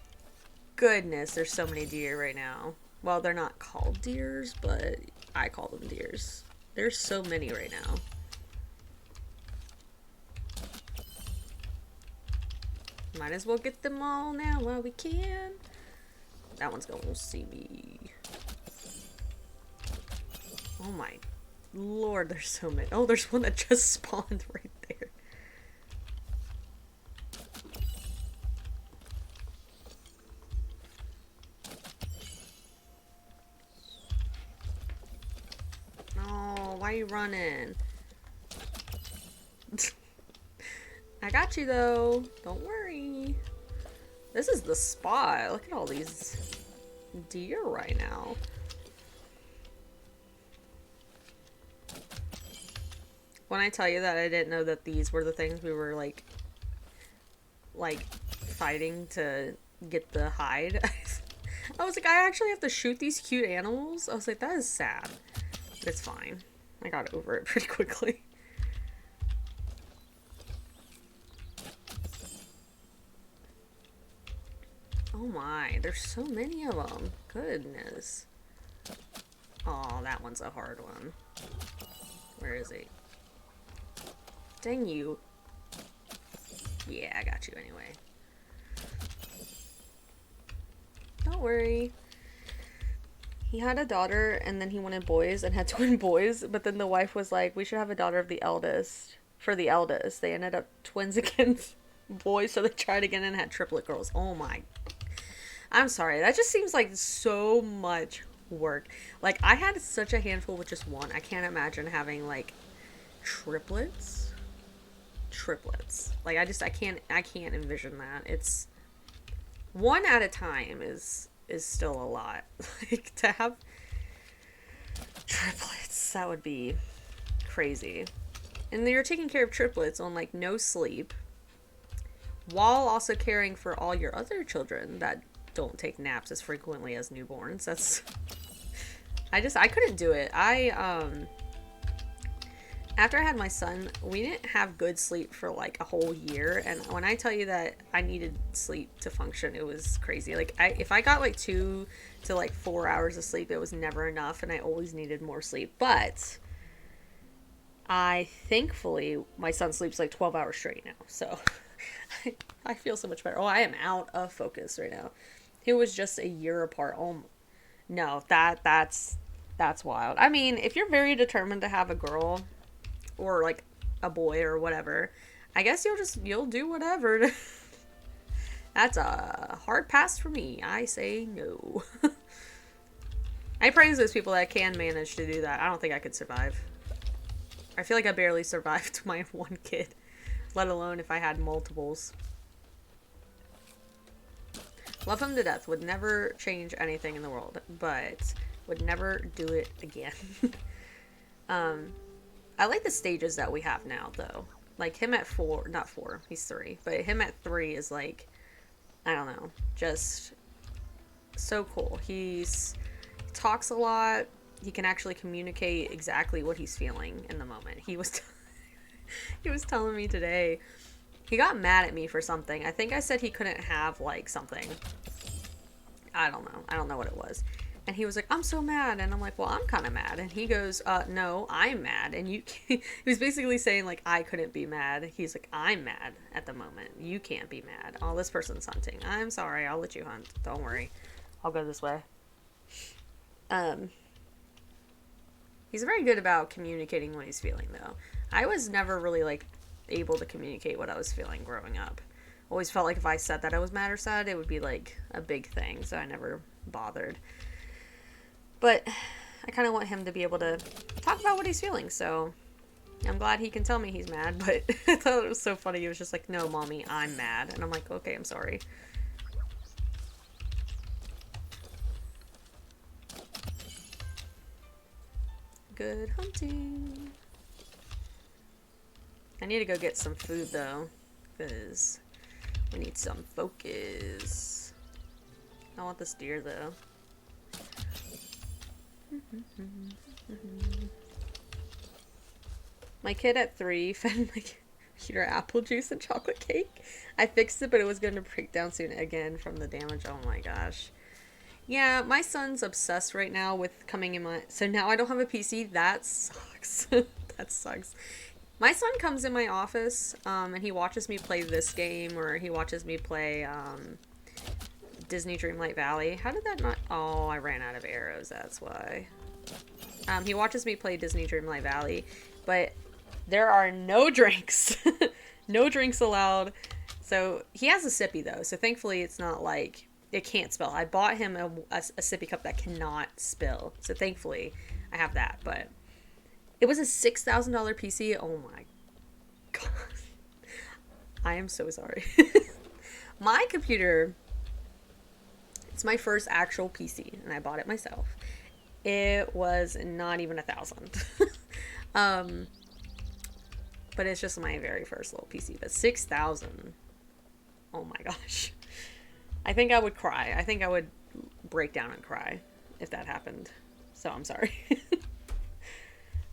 goodness, there's so many deer right now. Well, they're not called deers, but I call them deers. There's so many right now. Might as well get them all now while we can. That one's gonna see me. Oh my lord, there's so many. Oh, there's one that just spawned right there. Oh, why are you running? I got you though. Don't worry. This is the spot. Look at all these deer right now. When I tell you that I didn't know that these were the things we were like fighting to get the hide, I was like, I actually have to shoot these cute animals? I was like, that is sad. But it's fine. I got over it pretty quickly. Oh my, there's so many of them. Goodness. Oh, that one's a hard one. Where is he? Dang you. Yeah, I got you anyway. Don't worry. He had a daughter, and then he wanted boys and had twin boys, but then the wife was like, we should have a daughter of the eldest. For the eldest. They ended up twins against boys, so they tried again and had triplet girls. Oh my. I'm sorry. That just seems like so much work. Like, I had such a handful with just one. I can't imagine having, like, triplets. Like, I can't envision that. It's one at a time is still a lot. Like, to have triplets, that would be crazy. And you're taking care of triplets on, like, no sleep, while also caring for all your other children that don't take naps as frequently as newborns. That's... I couldn't do it. After I had my son, we didn't have good sleep for like a whole year, and when I tell you that I needed sleep to function, it was crazy. Like, if I got like 2 to like 4 hours of sleep, it was never enough, and I always needed more sleep. But thankfully, my son sleeps like 12 hours straight now, so I feel so much better. Oh, I am out of focus right now. It was just a year apart. Oh no, that's wild. I mean, if you're very determined to have a girl or like a boy or whatever, I guess you'll do whatever. That's a hard pass for me. I say no. I praise those people that can manage to do that. I don't think I could survive. I feel like I barely survived my one kid, let alone if I had multiples. Love him to death. Would never change anything in the world, but would never do it again. I like the stages that we have now, though. Like, him at 4, not 4, he's 3, but him at 3 is like, I don't know, just so cool. He talks a lot. He can actually communicate exactly what he's feeling in the moment. He was telling me today, he got mad at me for something. I think I said he couldn't have, like, something. I don't know what it was. And he was like, I'm so mad. And I'm like, well, I'm kind of mad. And he goes, no, I'm mad. And you can't. He was basically saying, like, I couldn't be mad. He's like, I'm mad at the moment. You can't be mad. Oh, this person's hunting. I'm sorry. I'll let you hunt. Don't worry. I'll go this way. Um, he's very good about communicating what he's feeling, though. I was never really, like, able to communicate what I was feeling growing up. Always felt like if I said that I was mad or sad, it would be, like, a big thing. So I never bothered. But I kind of want him to be able to talk about what he's feeling, so I'm glad he can tell me he's mad, but I thought it was so funny. He was just like, no, mommy, I'm mad. And I'm like, okay, I'm sorry. Good hunting. I need to go get some food, though, because we need some focus. I want this deer, though. My kid at 3 fed my computer apple juice and chocolate cake. I fixed it, but it was going to break down soon again from the damage. Oh my gosh. Yeah, my son's obsessed right now with coming in my... So now I don't have a PC. That sucks. That sucks. My son comes in my office, and he watches me play this game, or he watches me play, Disney Dreamlight Valley. How did that not... Oh, I ran out of arrows, that's why. He watches me play Disney Dreamlight Valley, but there are no drinks. No drinks allowed. So, he has a sippy, though, so thankfully it's not like... It can't spill. I bought him a sippy cup that cannot spill, so thankfully I have that, but... It was a $6,000 PC. Oh my god. I am so sorry. My computer... It's my first actual PC, and I bought it myself. It was not even $1,000. But it's just my very first little PC. But 6,000. Oh my gosh. I think I would cry. I think I would break down and cry if that happened. So I'm sorry.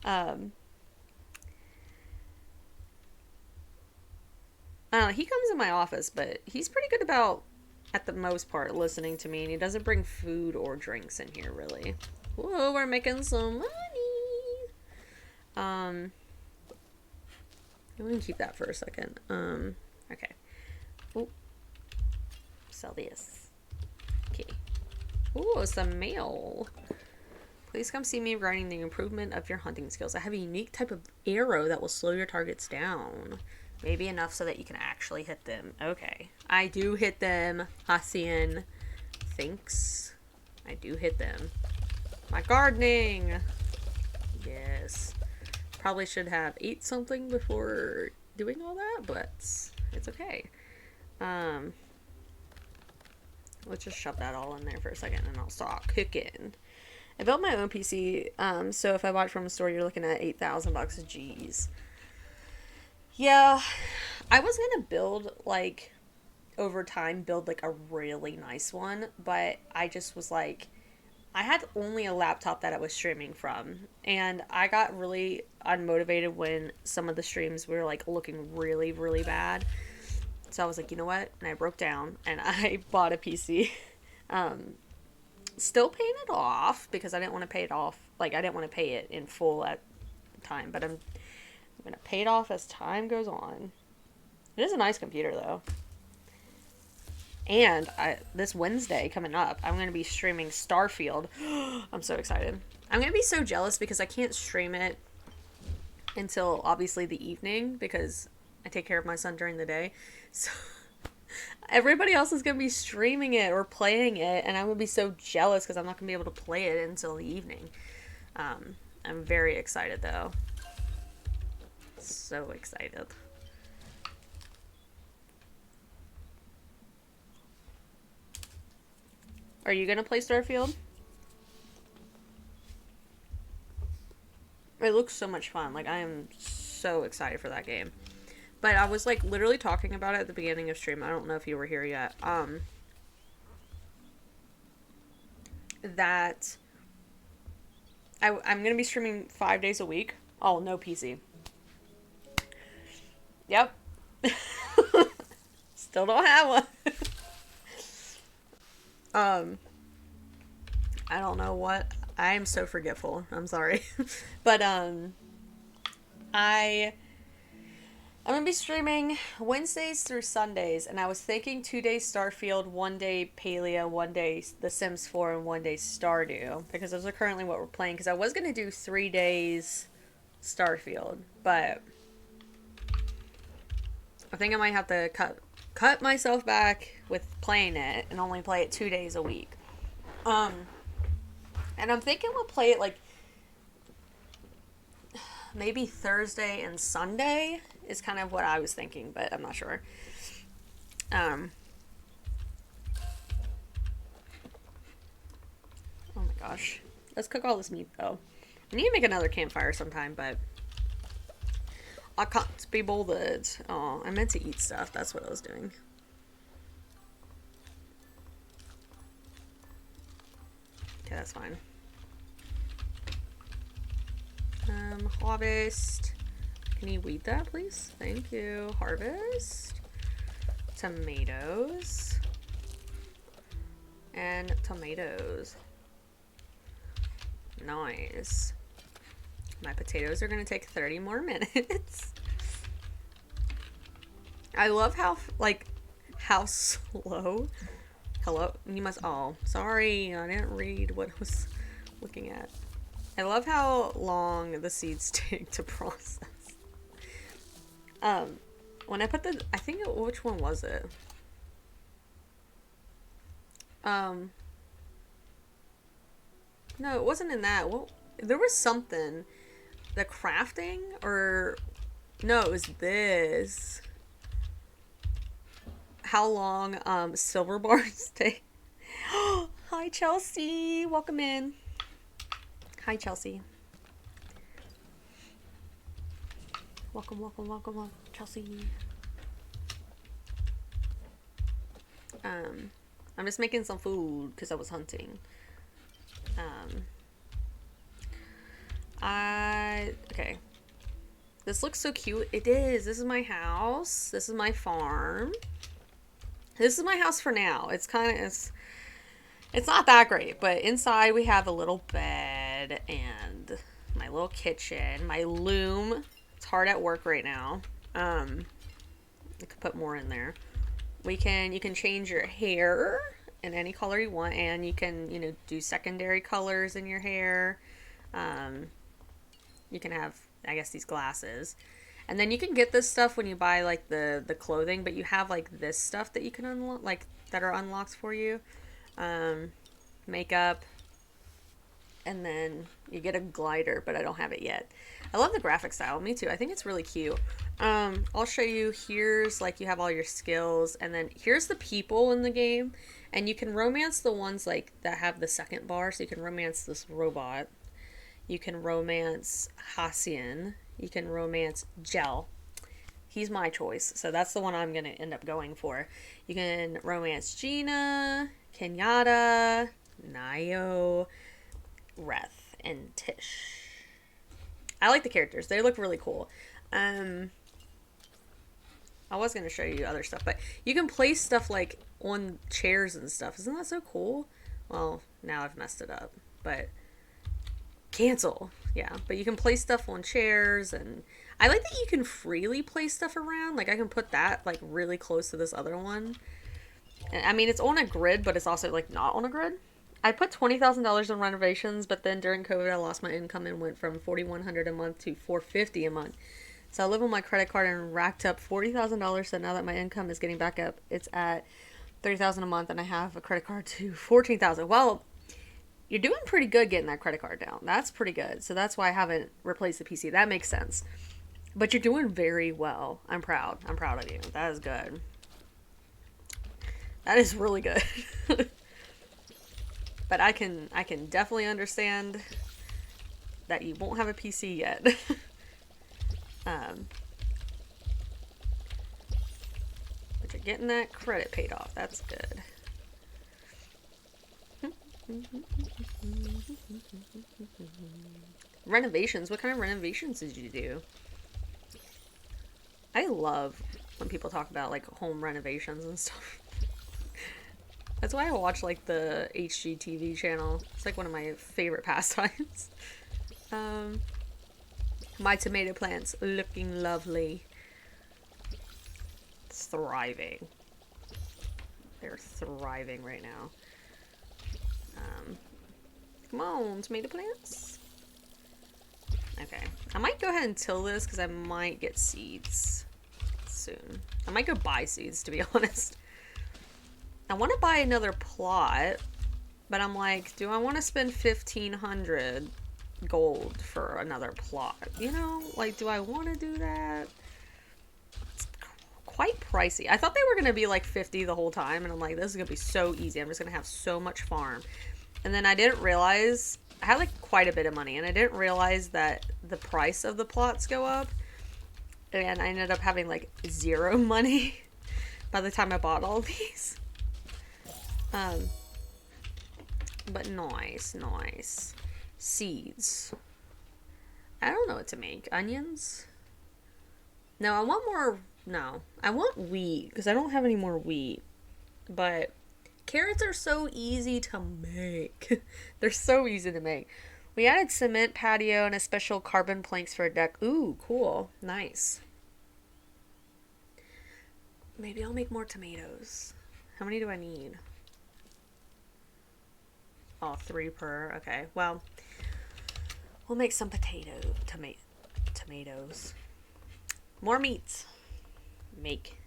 I don't know. He comes in my office, but he's pretty good about, at the most part, listening to me, and he doesn't bring food or drinks in here, really. Whoa, we're making some money. I'm gonna keep that for a second. Okay. Ooh. Sell this. Okay. Ooh, some mail. Please come see me regarding the improvement of your hunting skills. I have a unique type of arrow that will slow your targets down. Maybe enough so that you can actually hit them. Okay. I do hit them. Hacian. Thanks. I do hit them. My gardening! Yes. Probably should have ate something before doing all that, but it's okay. Let's just shove that all in there for a second and I'll start cooking. I built my own PC, so if I bought it from a store, you're looking at $8,000. Jeez. Yeah, I was gonna build, like, over time, build, like, a really nice one, but I just was like, I had only a laptop that I was streaming from, and I got really unmotivated when some of the streams were, like, looking really, really bad. So I was like, you know what? And I broke down, and I bought a PC. Still paying it off, because I didn't want to pay it off. Like, I didn't want to pay it in full at the time, but I'm going to pay it off as time goes on. It is a nice computer, though. And this Wednesday coming up, I'm going to be streaming Starfield. I'm so excited. I'm going to be so jealous because I can't stream it until, obviously, the evening, because I take care of my son during the day. So everybody else is going to be streaming it or playing it, and I'm going to be so jealous because I'm not going to be able to play it until the evening. I'm very excited, though. So excited. Are you going to play Starfield? It looks so much fun. Like, I am so excited for that game. But I was, like, literally talking about it at the beginning of stream. I don't know if you were here yet. That I'm going to be streaming 5 days a week. Oh, no PC. Yep. Still don't have one. I don't know what. I am so forgetful. I'm sorry. But I I'm gonna be streaming Wednesdays through Sundays, and I was thinking 2 days Starfield, 1 day Palia, 1 day The Sims 4, and 1 day Stardew, because those are currently what we're playing. Because I was gonna do 3 days Starfield, but I think I might have to cut myself back with playing it and only play it 2 days a week. Um, and I'm thinking we'll play it like maybe Thursday and Sunday is kind of what I was thinking, but I'm not sure. Um, oh my gosh. Let's cook all this meat though. I need to make another campfire sometime, but I can't be bothered. Oh, I meant to eat stuff. That's what I was doing. Okay, that's fine. Harvest. Can you weed that, please? Thank you. Harvest. Tomatoes. And tomatoes. Nice. My potatoes are going to take 30 more minutes. I love how, like, how slow. Hello? You must. Oh, sorry. I didn't read what I was looking at. I love how long the seeds take to process. When I put the. I think. Which one was it? No, it wasn't in that. Well, there was something. The crafting? Or. No, it was this. How long silver bars take. Hi, Chelsea. Welcome in. Hi, Chelsea. Welcome, welcome, welcome, welcome, Chelsea. I'm just making some food because I was hunting. Okay. This looks so cute. It is. This is my house. This is my farm. This is my house for now. It's kind of, it's not that great, but inside we have a little bed and my little kitchen, my loom. It's hard at work right now. I could put more in there. You can change your hair in any color you want, and you can, do secondary colors in your hair. You can have, I guess, these glasses. And then you can get this stuff when you buy, like, the clothing, but you have, like, this stuff that you can unlock, like, that are unlocks for you. Makeup. And then you get a glider, but I don't have it yet. I love the graphic style. Me too. I think it's really cute. I'll show you. Here's, like, you have all your skills, and then here's the people in the game. And you can romance the ones, like, that have the second bar. So you can romance this robot. You can romance Hassian. You can romance Gel. He's my choice, so that's the one I'm going to end up going for. You can romance Gina, Kenyatta, Nayo, Reth, and Tish. I like the characters. They look really cool. I was going to show you other stuff, but you can place stuff, like, on chairs and stuff. Isn't that so cool? Well, now I've messed it up, but... Cancel. Yeah, but you can place stuff on chairs, and I like that you can freely place stuff around. Like, I can put that, like, really close to this other one. And, I mean, it's on a grid, but it's also, like, not on a grid. I put $20,000 on renovations, but then during COVID, I lost my income and went from $4,100 a month to $450 a month. So I live on my credit card and racked up $40,000. So now that my income is getting back up, it's at $30,000 a month, and I have a credit card to $14,000. Well, you're doing pretty good getting that credit card down. That's pretty good. So that's why I haven't replaced the PC. That makes sense. But you're doing very well. I'm proud. I'm proud of you. That is good. That is really good. But I can definitely understand that you won't have a PC yet. But you're getting that credit paid off. That's good. Renovations. What kind of renovations did you do? I love when people talk about, like, home renovations and stuff. That's why I watch like the HGTV channel. It's like one of my favorite pastimes. Um, my tomato plants looking lovely. It's thriving. They're thriving right now. Come on, tomato plants. Okay. I might go ahead and till this because I might get seeds soon. I might go buy seeds, to be honest. I want to buy another plot, but I'm like, do I want to spend 1,500 gold for another plot? You know, like, do I want to do that? It's quite pricey. I thought they were going to be like 50 the whole time, and I'm like, this is going to be so easy. I'm just going to have so much farm. And then I didn't realize, I had like quite a bit of money, and I didn't realize that the price of the plots go up, and I ended up having like 0 money by the time I bought all these. But nice, nice. Seeds. I don't know what to make. Onions? No, I want more. No, I want wheat because I don't have any more wheat. But carrots are so easy to make. They're so easy to make. We added cement patio and a special carbon planks for a deck. Ooh, cool. Nice. Maybe I'll make more tomatoes. How many do I need? Oh, 3 per. Okay, well, we'll make some tomatoes. More meats. Make.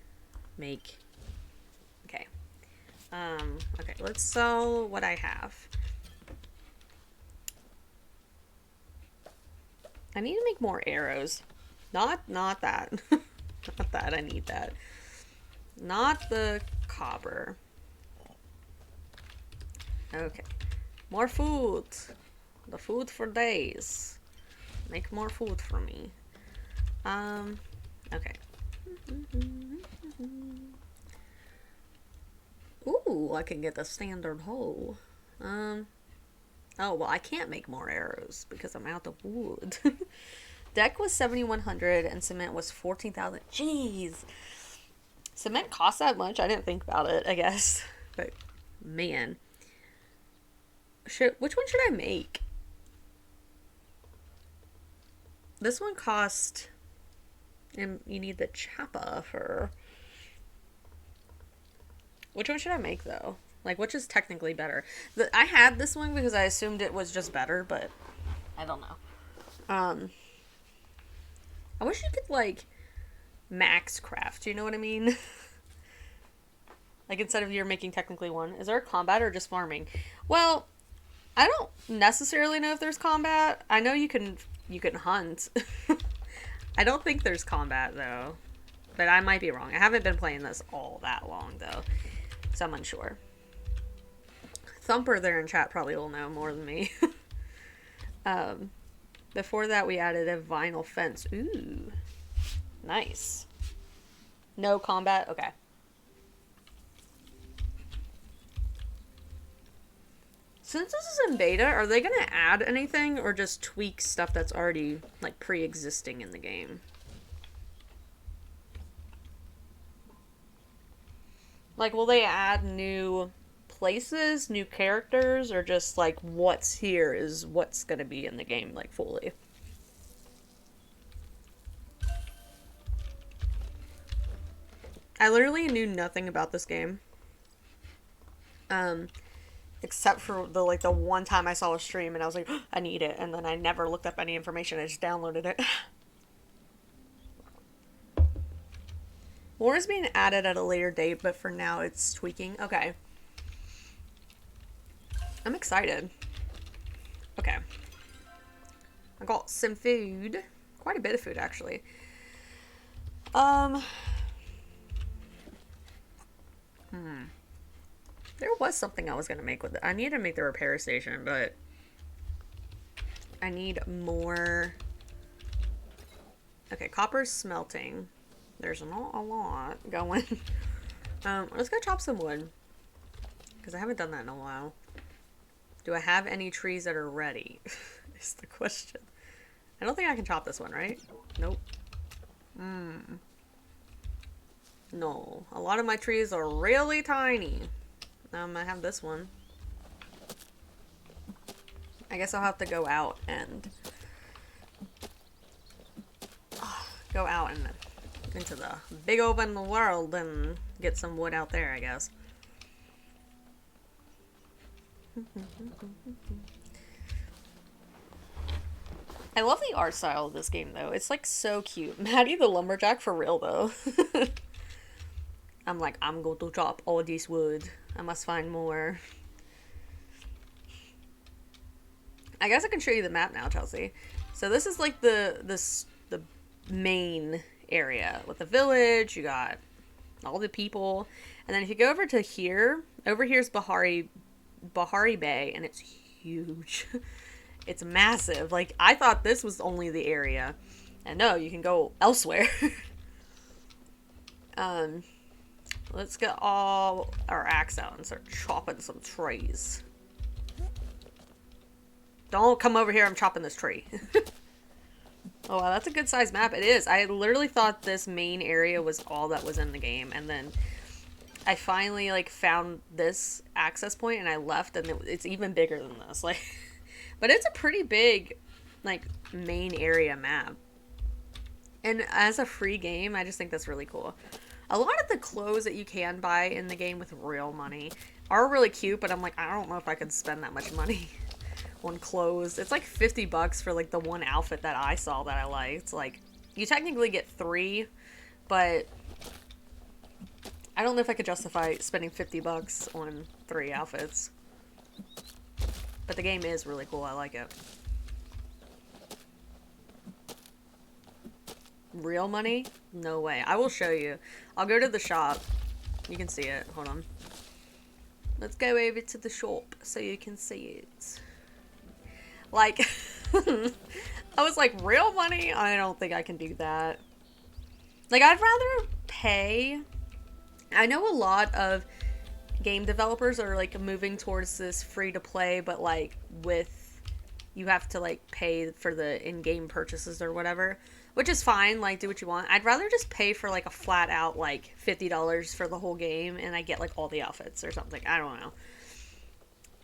Okay. Okay, let's sell what I have. I need to make more arrows. Not that. Not that, I need that. Not the copper. Okay. More food. The food for days. Make more food for me. Okay. Ooh, I can get the standard hoe. Oh, well, I can't make more arrows because I'm out of wood. Deck was 7,100 and cement was 14,000. Jeez. Cement costs that much? I didn't think about it, I guess. But, man. Which one should I make? This one cost, and you need the chapa for. Which one should I make though? Like, which is technically better? I had this one because I assumed it was just better, but I don't know. I wish you could like max craft. You know what I mean? Like instead of you're making technically one. Is there a combat or just farming? Well, I don't necessarily know if there's combat. I know you can hunt. I don't think there's combat though. But I might be wrong. I haven't been playing this all that long though. So I'm unsure. Thumper there in chat probably will know more than me. Before that we added a vinyl fence. Ooh. Nice. No combat? Okay. Since this is in beta, are they going to add anything or just tweak stuff that's already like pre-existing in the game? Like, will they add new places, new characters, or just like what's here is what's going to be in the game like fully? I literally knew nothing about this game. Except for the one time I saw a stream and I was like, oh, I need it, and then I never looked up any information. I just downloaded it. More is being added at a later date, but for now it's tweaking. Okay. I'm excited. Okay. I got some food. Quite a bit of food, actually. There was something I was going to make with it. I need to make the repair station, but I need more. Okay, copper's smelting. There's not a lot going. Let's go chop some wood, because I haven't done that in a while. Do I have any trees that are ready? Is the question. I don't think I can chop this one, right? Nope. No. A lot of my trees are really tiny. I have this one. I guess I'll have to go out and into the big open world and get some wood out there, I guess. I love the art style of this game, though. It's like so cute. Maddie the lumberjack for real, though. I'm like, I'm going to chop all this wood. I must find more. I guess I can show you the map now, Chelsea. So this is like the main area with the village. You got all the people, and then if you go over to here, over here's Bahari Bay, and it's huge. It's massive. Like, I thought this was only the area, and no, you can go elsewhere. Let's get all our axe out and start chopping some trees. Don't come over here, I'm chopping this tree. Oh wow, that's a good sized map. It is. I literally thought this main area was all that was in the game, and then I finally like found this access point and I left, and it's even bigger than this. Like, but it's a pretty big like main area map. And as a free game, I just think that's really cool. A lot of the clothes that you can buy in the game with real money are really cute, but I'm like, I don't know if I could spend that much money on clothes. It's like $50 for like the one outfit that I saw that I liked. Like, you technically get 3, but I don't know if I could justify spending $50 on 3 outfits. But the game is really cool. I like it. Real money? No way. I will show you. I'll go to the shop. You can see it. Hold on. Let's go over to the shop so you can see it. Like, I was like, real money? I don't think I can do that. Like, I'd rather pay. I know a lot of game developers are like moving towards this free to play, but like with, you have to like pay for the in-game purchases or whatever, which is fine. Like, do what you want. I'd rather just pay for like a flat out like $50 for the whole game and I get like all the outfits or something. I don't know.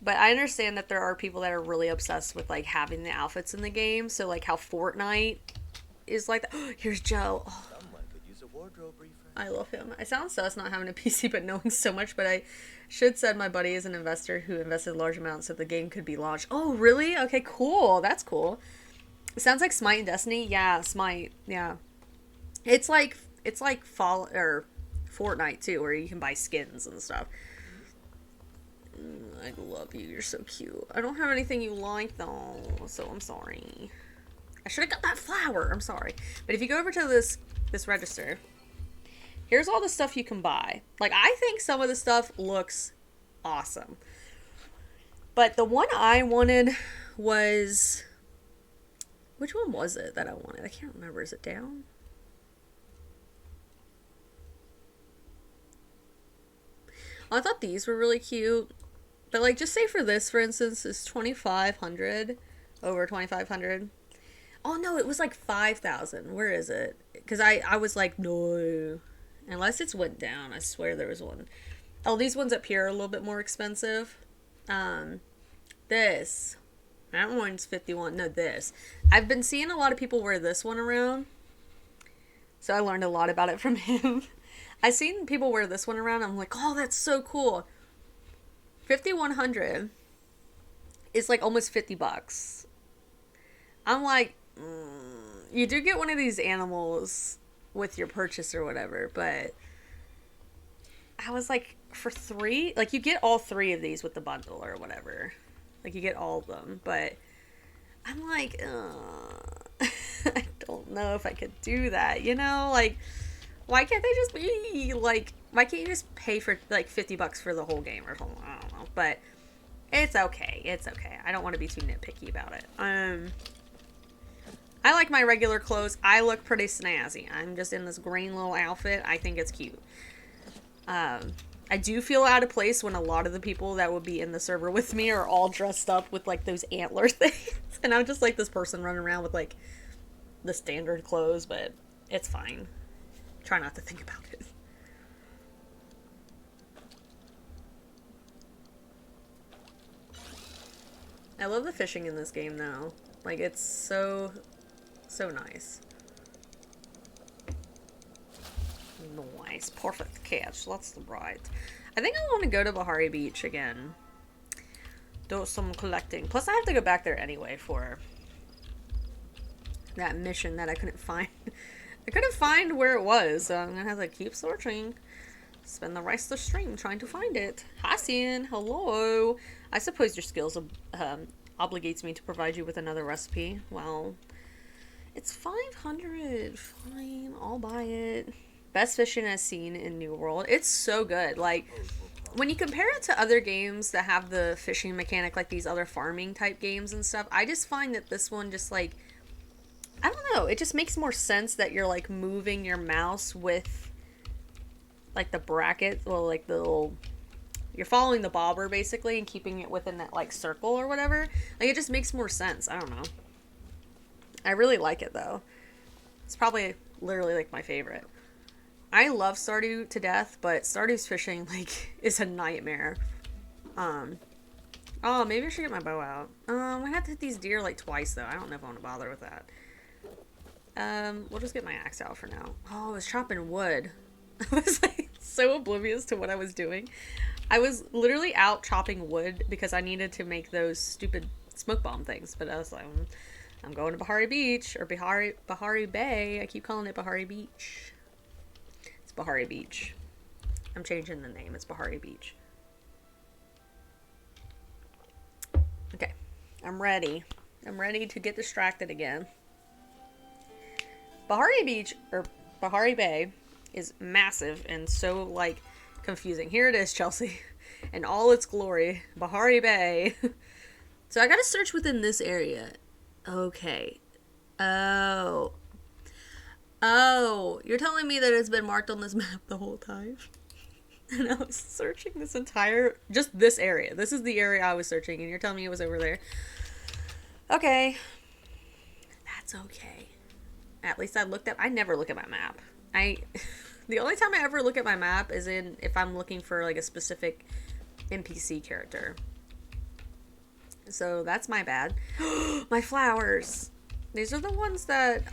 But I understand that there are people that are really obsessed with like having the outfits in the game. So like how Fortnite is like that. Oh, here's Joe. Oh, Someone could use a wardrobe refresh. I love him. I sound sus not having a PC but knowing so much, but I should said my buddy is an investor who invested large amounts so the game could be launched. Oh, really? Okay, cool. That's cool. It sounds like Smite and Destiny. Yeah, Smite. Yeah. It's like Fall or Fortnite too, where you can buy skins and stuff. I love you. You're so cute. I don't have anything you like though, so I'm sorry. I should have got that flower. I'm sorry. But if you go over to this register, here's all the stuff you can buy. Like, I think some of the stuff looks awesome. But the one I wanted was, which one was it that I wanted? I can't remember. Is it down? Oh, I thought these were really cute. But like, just say for this, for instance, is 2,500, over 2,500. Oh no, it was like 5,000. Where is it? Because I was like, no, unless it's went down. I swear there was one. Oh, these ones up here are a little bit more expensive. This, that one's 51. No, this. I've been seeing a lot of people wear this one around, so I learned a lot about it from him. I've seen people wear this one around. I'm like, oh, that's so cool. 5,100 is like almost $50. I'm like, you do get one of these animals with your purchase or whatever, but I was like, for 3, like you get all 3 of these with the bundle or whatever. Like you get all of them, but I'm like, I don't know if I could do that, you know? Like, why can't they just be like, why can't you just pay for like $50 for the whole game or something? I don't know, but it's okay. It's okay. I don't want to be too nitpicky about it. I like my regular clothes. I look pretty snazzy. I'm just in this green little outfit. I think it's cute. I do feel out of place when a lot of the people that would be in the server with me are all dressed up with like those antler things. And I'm just like this person running around with like the standard clothes, but it's fine. Try not to think about it. I love the fishing in this game though. Like, it's so, so nice. Nice. Perfect catch. That's right. I think I want to go to Bahari Beach again. Do some collecting. Plus, I have to go back there anyway for that mission that I couldn't find. I couldn't find where it was, so I'm gonna have to keep searching. Spend the rest of the stream trying to find it. Hi, Cian. Hello. I suppose your skills obligates me to provide you with another recipe. Well, it's 500. Fine, I'll buy it. Best fishing I've seen in New World. It's so good. Like, when you compare it to other games that have the fishing mechanic, like these other farming type games and stuff, I just find that this one just, like, I don't know, it just makes more sense that you're, like, moving your mouse with, like, the bracket, well, like, the little, you're following the bobber, basically, and keeping it within that, like, circle or whatever. Like, it just makes more sense. I don't know. I really like it, though. It's probably, literally, like, my favorite. I love Stardew to death, but Stardew's fishing, like, is a nightmare. Oh, maybe I should get my bow out. I have to hit these deer, like, twice, though. I don't know if I want to bother with that. We'll just get my axe out for now. Oh, I was chopping wood. I was, like, so oblivious to what I was doing. I was literally out chopping wood because I needed to make those stupid smoke bomb things, but I was like, I'm going to Bahari Beach, or Bahari Bay. I keep calling it Bahari Beach. Bahari Beach. I'm changing the name. It's Bahari Beach. Okay. I'm ready. I'm ready to get distracted again. Bahari Beach, or Bahari Bay, is massive and so, like, confusing. Here it is, Chelsea. In all its glory. Bahari Bay. So I gotta search within this area. Okay. Oh, you're telling me that it's been marked on this map the whole time? And I was searching this entire, just this area. This is the area I was searching, and you're telling me it was over there. Okay. That's okay. At least I never look at my map. The only time I ever look at my map is if I'm looking for, like, a specific NPC character. So that's my bad. My flowers. These are the ones that,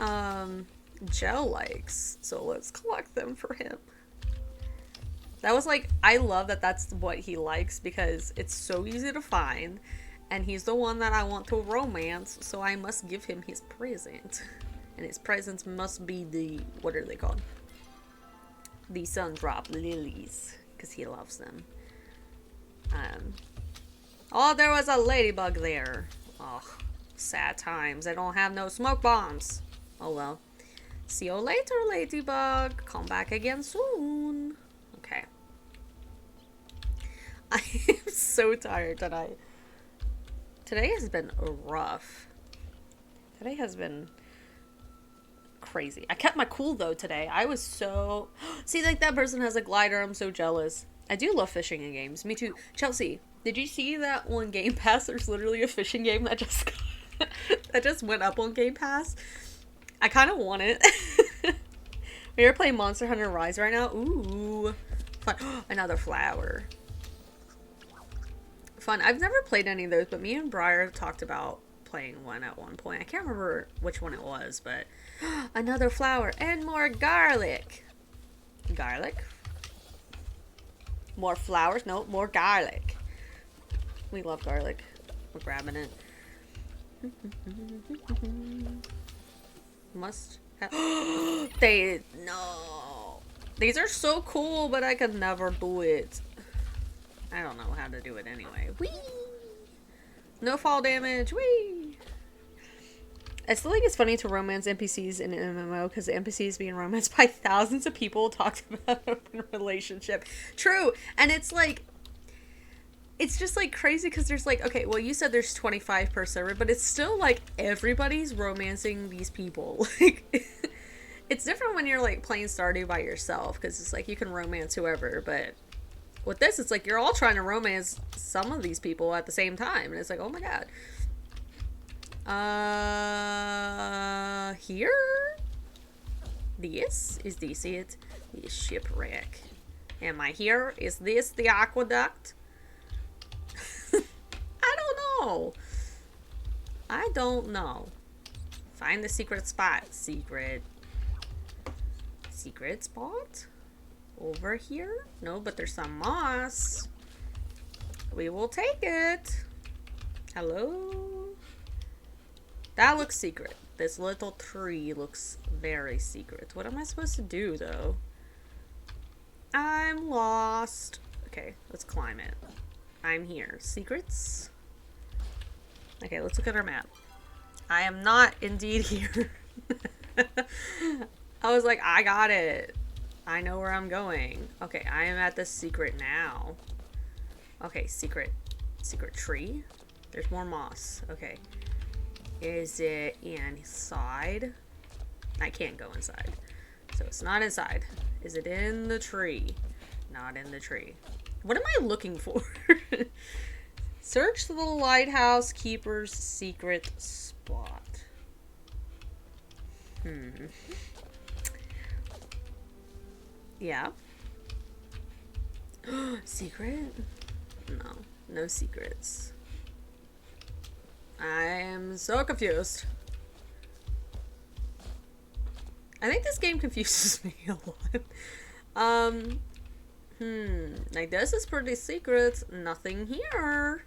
Gel likes, so let's collect them for him. That was like, I love that that's what he likes because it's so easy to find, and he's the one that I want to romance, so I must give him his present. And his presents must be the, what are they called? The Sundrop Lilies, because he loves them. Oh, there was a ladybug there. Oh, sad times. I don't have no smoke bombs. Oh well. See you later, ladybug. Come back again soon. Okay. I am so tired tonight. Today has been rough. Today has been crazy. I kept my cool, though, today. I was so... See, like, that person has a glider. I'm so jealous. I do love fishing in games. Me too. Chelsea, did you see that on Game Pass? There's literally a fishing game that just... that just went up on Game Pass. I kind of want it. We are playing Monster Hunter Rise right now. Ooh. Fun. Another flower. Fun. I've never played any of those, but me and Briar talked about playing one at one point. I can't remember which one it was, but... Another flower. And more garlic. Garlic? More flowers? No, more garlic. We love garlic. We're grabbing it. Must have... No. These are so cool, but I could never do it. I don't know how to do it anyway. Whee! No fall damage. Whee! I still think it's funny to romance NPCs in an MMO because the NPCs being romanced by thousands of people talked about an open relationship. True. And it's like... It's just, like, crazy because there's, like, okay, well, you said there's 25 per server, but it's still, like, everybody's romancing these people. Like, it's different when you're, like, playing Stardew by yourself because it's, like, you can romance whoever, but with this, it's, like, you're all trying to romance some of these people at the same time, and it's, like, oh, my God. Here? This? Is this it? The shipwreck. Am I here? Is this the aqueduct? I don't know. I don't know. Find the secret spot. Secret spot? Over here? No, but there's some moss. We will take it. Hello? That looks secret. This little tree looks very secret. What am I supposed to do, though? I'm lost. Okay, let's climb it. I'm here. Secrets? Okay, let's look at our map. I am not indeed here. I was like, I got it. I know where I'm going. Okay, I am at the secret now. Okay, secret tree. There's more moss. Okay. Is it inside? I can't go inside. So it's not inside. Is it in the tree? Not in the tree. What am I looking for? Search the lighthouse keeper's secret spot. Yeah. Secret? No. No secrets. I am so confused. I think this game confuses me a lot. Like this is pretty secret. Nothing here.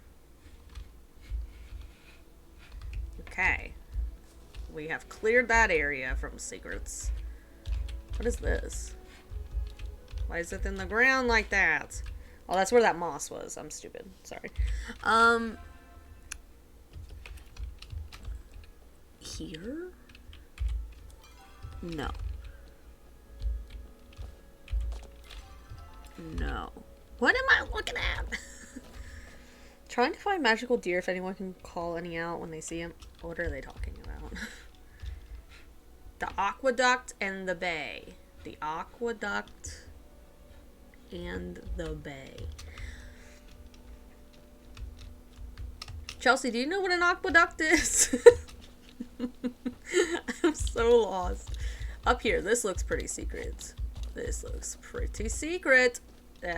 Okay. We have cleared that area from secrets. What is this? Why is it in the ground like that? Oh, that's where that moss was. I'm stupid. Sorry. Here? No. No. What am I looking at? Trying to find magical deer if anyone can call any out when they see him. What are they talking about? The aqueduct and the bay. The aqueduct and the bay. Chelsea, do you know what an aqueduct is? I'm so lost. Up here, this looks pretty secret. This looks pretty secret.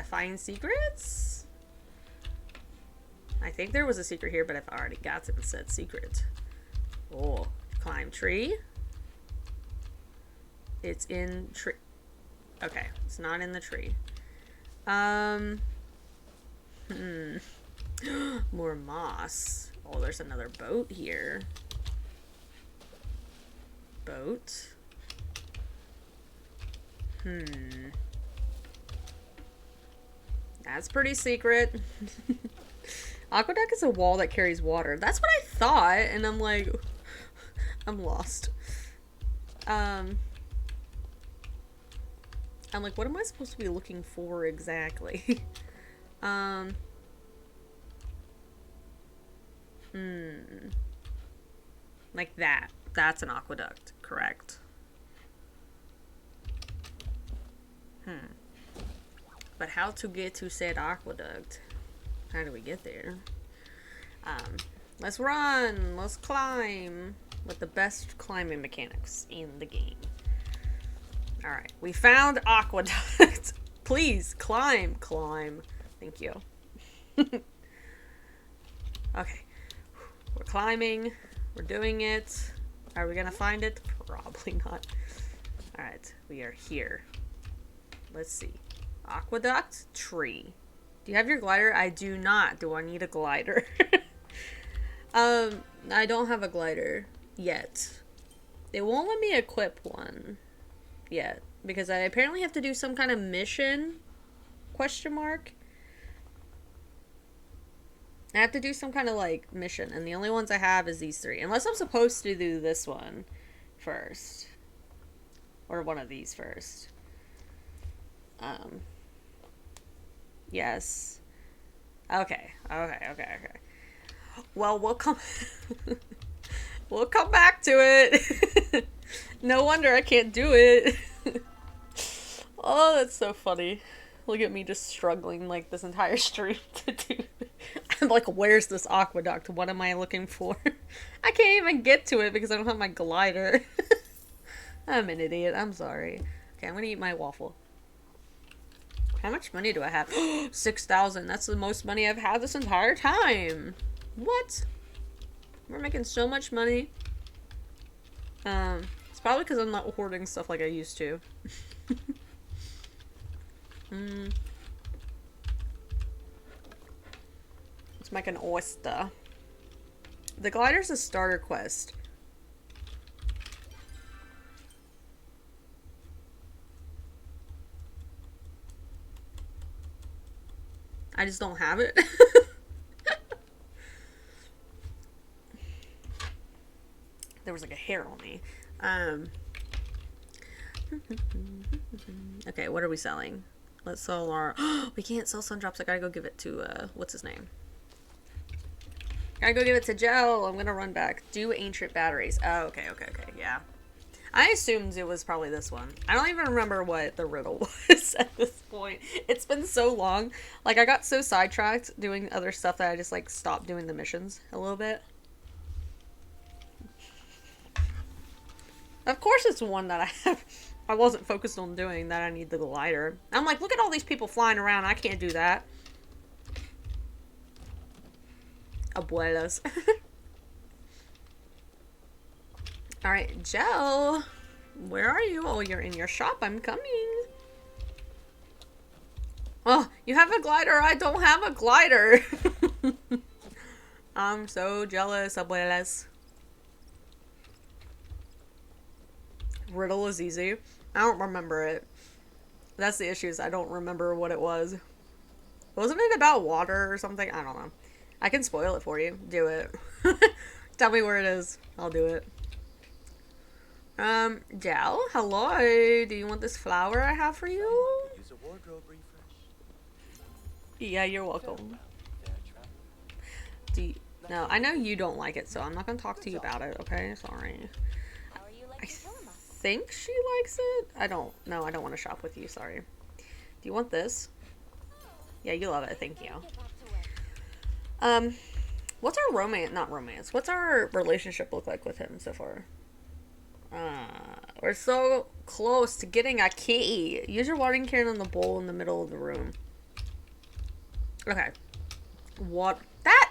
Find secrets? I think there was a secret here, but I've already got it and said secret. Oh, climb tree. It's in tree. Okay, it's not in the tree. More moss. Oh, there's another boat here. Boat. That's pretty secret. Aqueduct is a wall that carries water. That's what I thought, and I'm like, I'm lost. I'm like, what am I supposed to be looking for exactly? Like that. That's an aqueduct, correct? But how to get to said aqueduct? How do we get there? Let's run. Let's climb. With the best climbing mechanics in the game. Alright, we found aqueduct. Please, climb. Thank you. Okay. We're climbing. We're doing it. Are we gonna find it? Probably not. Alright, we are here. Let's see. Aqueduct, tree. Do you have your glider? I do not. Do I need a glider? I don't have a glider yet. It won't let me equip one yet because I apparently have to do some kind of mission? Question mark. I have to do some kind of like mission, and the only ones I have is these three. Unless I'm supposed to do this one first, or one of these first. Yes. Okay. Well, we'll come back to it. No wonder I can't do it. Oh, that's so funny. Look at me just struggling like this entire stream to do it. I'm like, where's this aqueduct? What am I looking for? I can't even get to it because I don't have my glider. I'm an idiot. I'm sorry. Okay, I'm gonna eat my waffle. How much money do I have? 6,000. That's the most money I've had this entire time. What? We're making so much money. It's probably because I'm not hoarding stuff like I used to. Let's make an oyster. The glider's a starter quest. I just don't have it. There was like a hair on me. Okay, what are we selling? Let's sell our... we can't sell Sundrops. I gotta go give it to, what's his name? Gotta go give it to Joe. I'm gonna run back. Do ancient batteries. Oh, okay, yeah. I assumed it was probably this one. I don't even remember what the riddle was at this point. It's been so long. Like, I got so sidetracked doing other stuff that I just, like, stopped doing the missions a little bit. Of course it's one that I wasn't focused on doing, that I need the glider. I'm like, look at all these people flying around. I can't do that. Abuelas. Alright, Joe. Where are you? Oh, you're in your shop. I'm coming. Oh, you have a glider. I don't have a glider. I'm so jealous, abuelas. Riddle is easy. I don't remember it. That's the issue, is I don't remember what it was. Wasn't it about water or something? I don't know. I can spoil it for you. Do it. Tell me where it is. I'll do it. Jal, hello. Do you want this flower I have for you? Use a wardrobe refresh. Yeah, you're welcome. Do you... No, I know you don't like it, so I'm not gonna talk to you about it, okay? Sorry. I think she likes it. I don't. No, I don't want to shop with you. Sorry. Do you want this? Yeah, you love it. Thank you. What's our romance? Not romance. What's our relationship look like with him so far? We're so close to getting a key. Use your watering can in the bowl in the middle of the room. Okay. What? That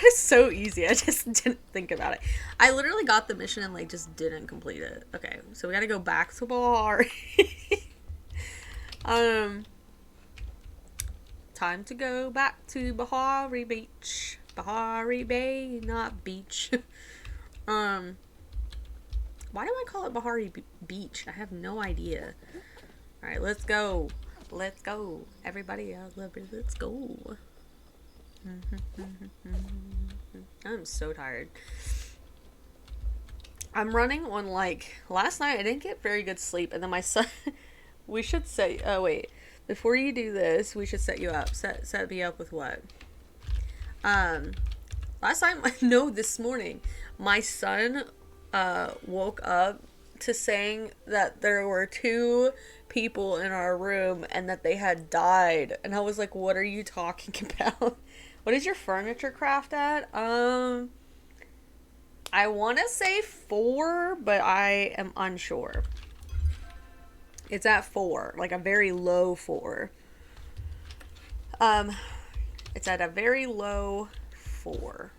is so easy. I just didn't think about it. I literally got the mission and like just didn't complete it. Okay, so we gotta go back to Bahari. Time to go back to Bahari Beach. Bahari Bay, not beach. Why do I call it Bahari Beach? I have no idea. Alright, let's go. Let's go. Everybody out there, let's go. I'm so tired. I'm running on like last night I didn't get very good sleep, and then my son we should say oh wait, before you do this we should set you up. Set me up with what? Last time no, this morning my son woke up to saying that there were 2 people in our room and that they had died, and I was like, what are you talking about? What is your furniture craft at? I want to say 4, but I am unsure. It's at 4, like a very low 4. It's at a very low 4.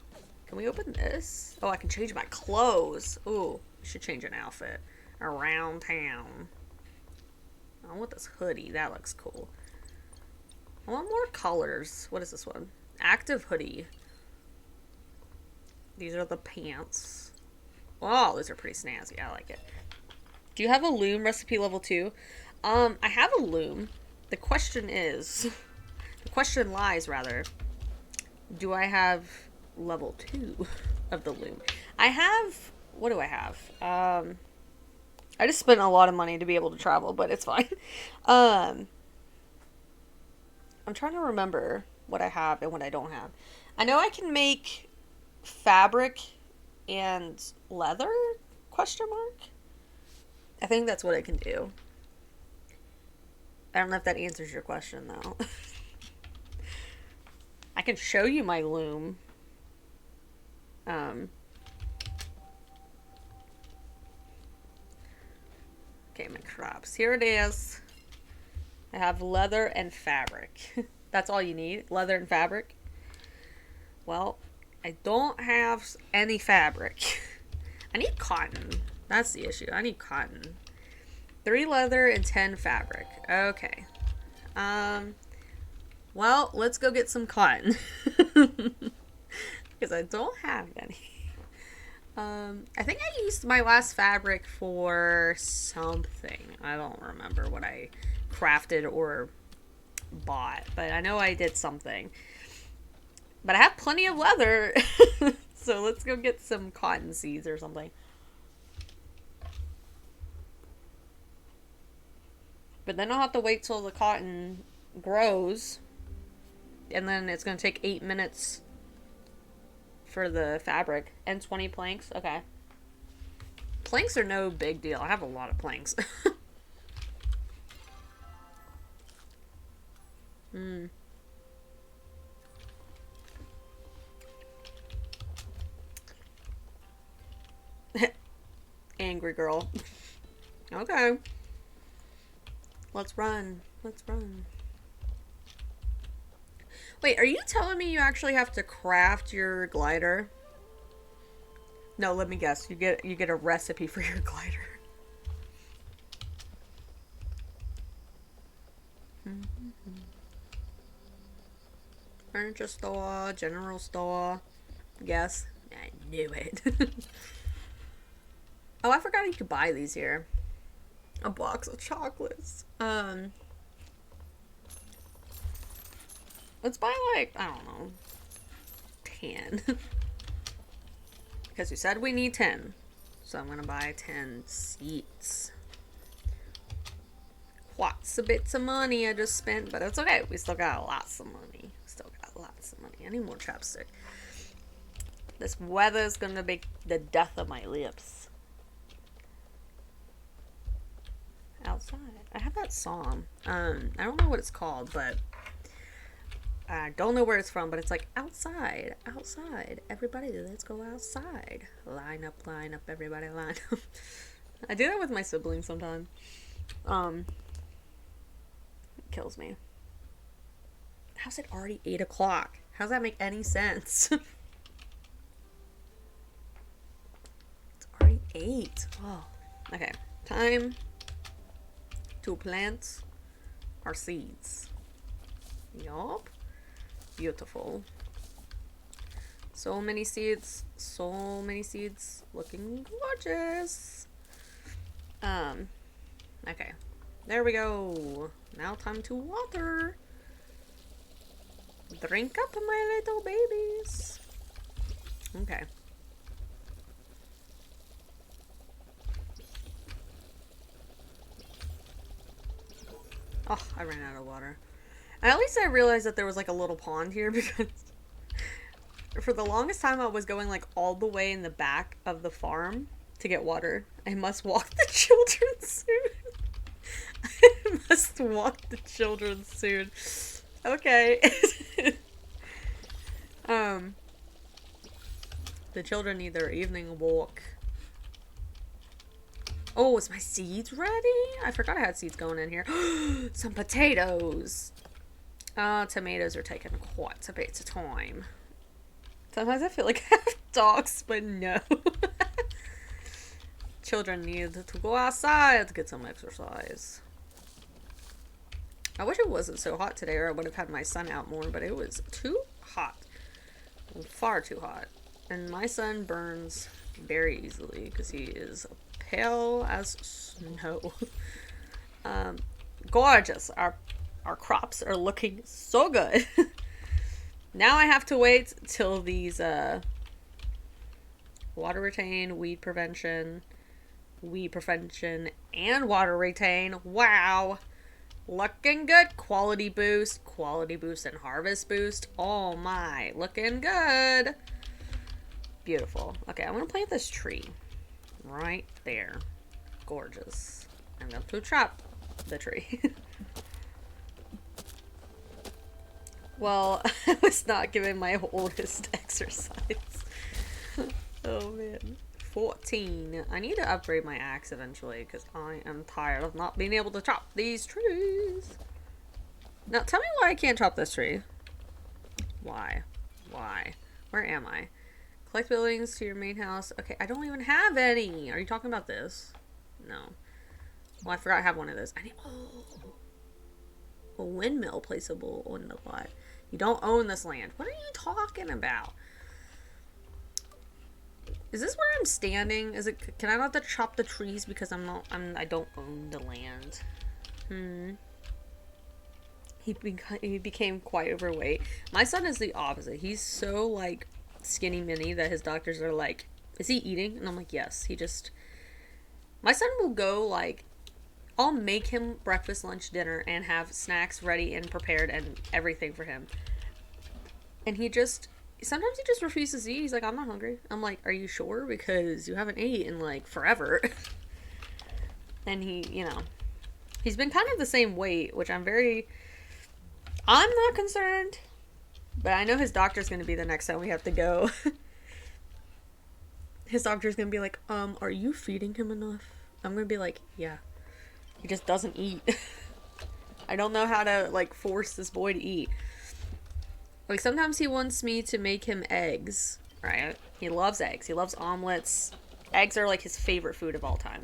Can we open this? Oh, I can change my clothes. Ooh, I should change an outfit around town. I want this hoodie. That looks cool. I want more colors. What is this one? Active hoodie. These are the pants. Oh, those are pretty snazzy. I like it. Do you have a loom recipe level 2? I have a loom. The question lies rather, do I have level 2 of the loom? I have, what do I have? I just spent a lot of money to be able to travel, but it's fine. I'm trying to remember what I have and what I don't have. I know I can make fabric and leather, question mark? I think that's what I can do. I don't know if that answers your question, though. I can show you my loom. Okay, my crops. Here it is. I have leather and fabric. That's all you need, leather and fabric. Well, I don't have any fabric. I need cotton. That's the issue. I need cotton. 3 leather and 10 fabric. Okay. Well, let's go get some cotton. Because I don't have any. I think I used my last fabric for something. I don't remember what I crafted or bought, but I know I did something. But I have plenty of leather. So let's go get some cotton seeds or something. But then I'll have to wait till the cotton grows. And then it's going to take 8 minutes for the fabric. And 20 planks. Okay. Planks are no big deal. I have a lot of planks. Angry girl. Okay. Let's run. Let's run. Wait, are you telling me you actually have to craft your glider? No, let me guess. You get a recipe for your glider. Furniture store, general store. Yes. I knew it. Oh, I forgot you could buy these here. A box of chocolates. Let's buy like, I don't know, 10. Because you said we need 10. So I'm gonna buy 10 seats. Lots of bits of money I just spent, but it's okay. We still got lots of money. Still got lots of money. I need more chapstick. This weather's gonna be the death of my lips. Outside. I have that song. I don't know what it's called, but I don't know where it's from, but it's like outside, outside. Everybody, let's go outside. Line up, everybody line up. I do that with my siblings sometimes. It kills me. How's it already 8 o'clock? How does that make any sense? It's already 8. Oh, okay. Time to plant our seeds. Yup. Beautiful. So many seeds. So many seeds. Looking gorgeous. Okay. There we go. Now time to water. Drink up, my little babies. Okay. Oh, I ran out of water. And at least I realized that there was like a little pond here because for the longest time I was going like all the way in the back of the farm to get water. I must walk the children soon. I must walk the children soon. Okay. The children need their evening walk. Oh, is my seeds ready? I forgot I had seeds going in here. Some potatoes. Tomatoes are taking quite a bit of time. Sometimes I feel like I have dogs, but no. Children need to go outside to get some exercise. I wish it wasn't so hot today, or I would have had my son out more, but it was too hot. Far too hot. And my son burns very easily because he is pale as snow. Gorgeous. Our crops are looking so good. Now I have to wait till these water retain, weed prevention, and water retain. Wow. Looking good. Quality boost, and harvest boost. Oh my, looking good. Beautiful. Okay, I'm gonna plant this tree right there. Gorgeous. I'm going to chop the tree. Well, I was not given my oldest exercise. Oh man. 14. I need to upgrade my axe eventually because I am tired of not being able to chop these trees. Now, tell me why I can't chop this tree. Why? Why? Where am I? Collect buildings to your main house. Okay, I don't even have any. Are you talking about this? No. Well, I forgot I have one of those. I need a windmill placeable on the lot. You don't own this land. What are you talking about? Is this where I'm standing? Is it? Can I not have to chop the trees because I don't own the land? He became quite overweight. My son is the opposite. He's so like skinny mini that his doctors are like, "Is he eating?" And I'm like, "Yes." My son will go like, I'll make him breakfast, lunch, dinner, and have snacks ready and prepared and everything for him. And sometimes he just refuses to eat. He's like, "I'm not hungry." I'm like, "Are you sure? Because you haven't eaten in like forever." And he's been kind of the same weight, which I'm not concerned. But I know his doctor's going to be the next time we have to go. His doctor's going to be like, are you feeding him enough? I'm going to be like, yeah. He just doesn't eat. I don't know how to, like, force this boy to eat. Like, sometimes he wants me to make him eggs, right? He loves eggs. He loves omelets. Eggs are, like, his favorite food of all time.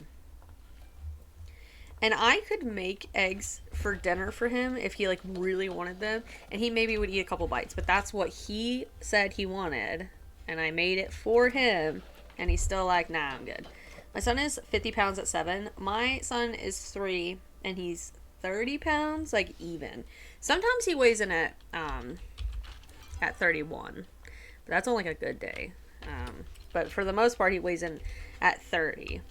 And I could make eggs for dinner for him if he, like, really wanted them. And he maybe would eat a couple bites. But that's what he said he wanted. And I made it for him. And he's still like, nah, I'm good. My son is 50 pounds at 7. My son is 3. And he's 30 pounds, like, even. Sometimes he weighs in at 31. But that's on, like, a good day. But for the most part, he weighs in at 30.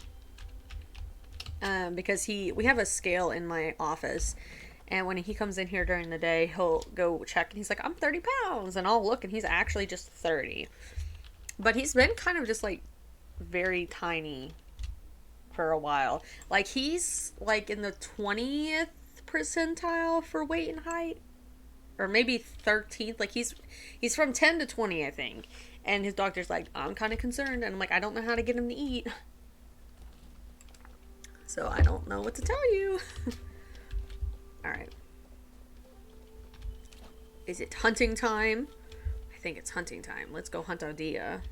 Because we have a scale in my office, and when he comes in here during the day, he'll go check, and he's like, "I'm 30 pounds," and I'll look, and he's actually just 30. But he's been kind of just, like, very tiny for a while. Like, he's, like, in the 20th percentile for weight and height, or maybe 13th. Like, he's from 10 to 20, I think, and his doctor's like, "I'm kind of concerned," and I'm like, "I don't know how to get him to eat." So I don't know what to tell you. Alright. Is it hunting time? I think it's hunting time. Let's go hunt our deer.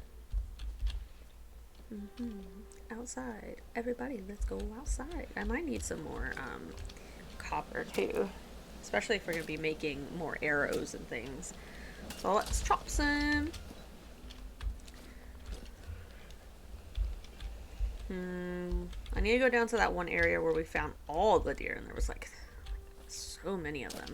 Outside. Everybody, let's go outside. I might need some more copper too. Especially if we're going to be making more arrows and things. So let's chop some. I need to go down to that one area where we found all the deer, and there was like so many of them.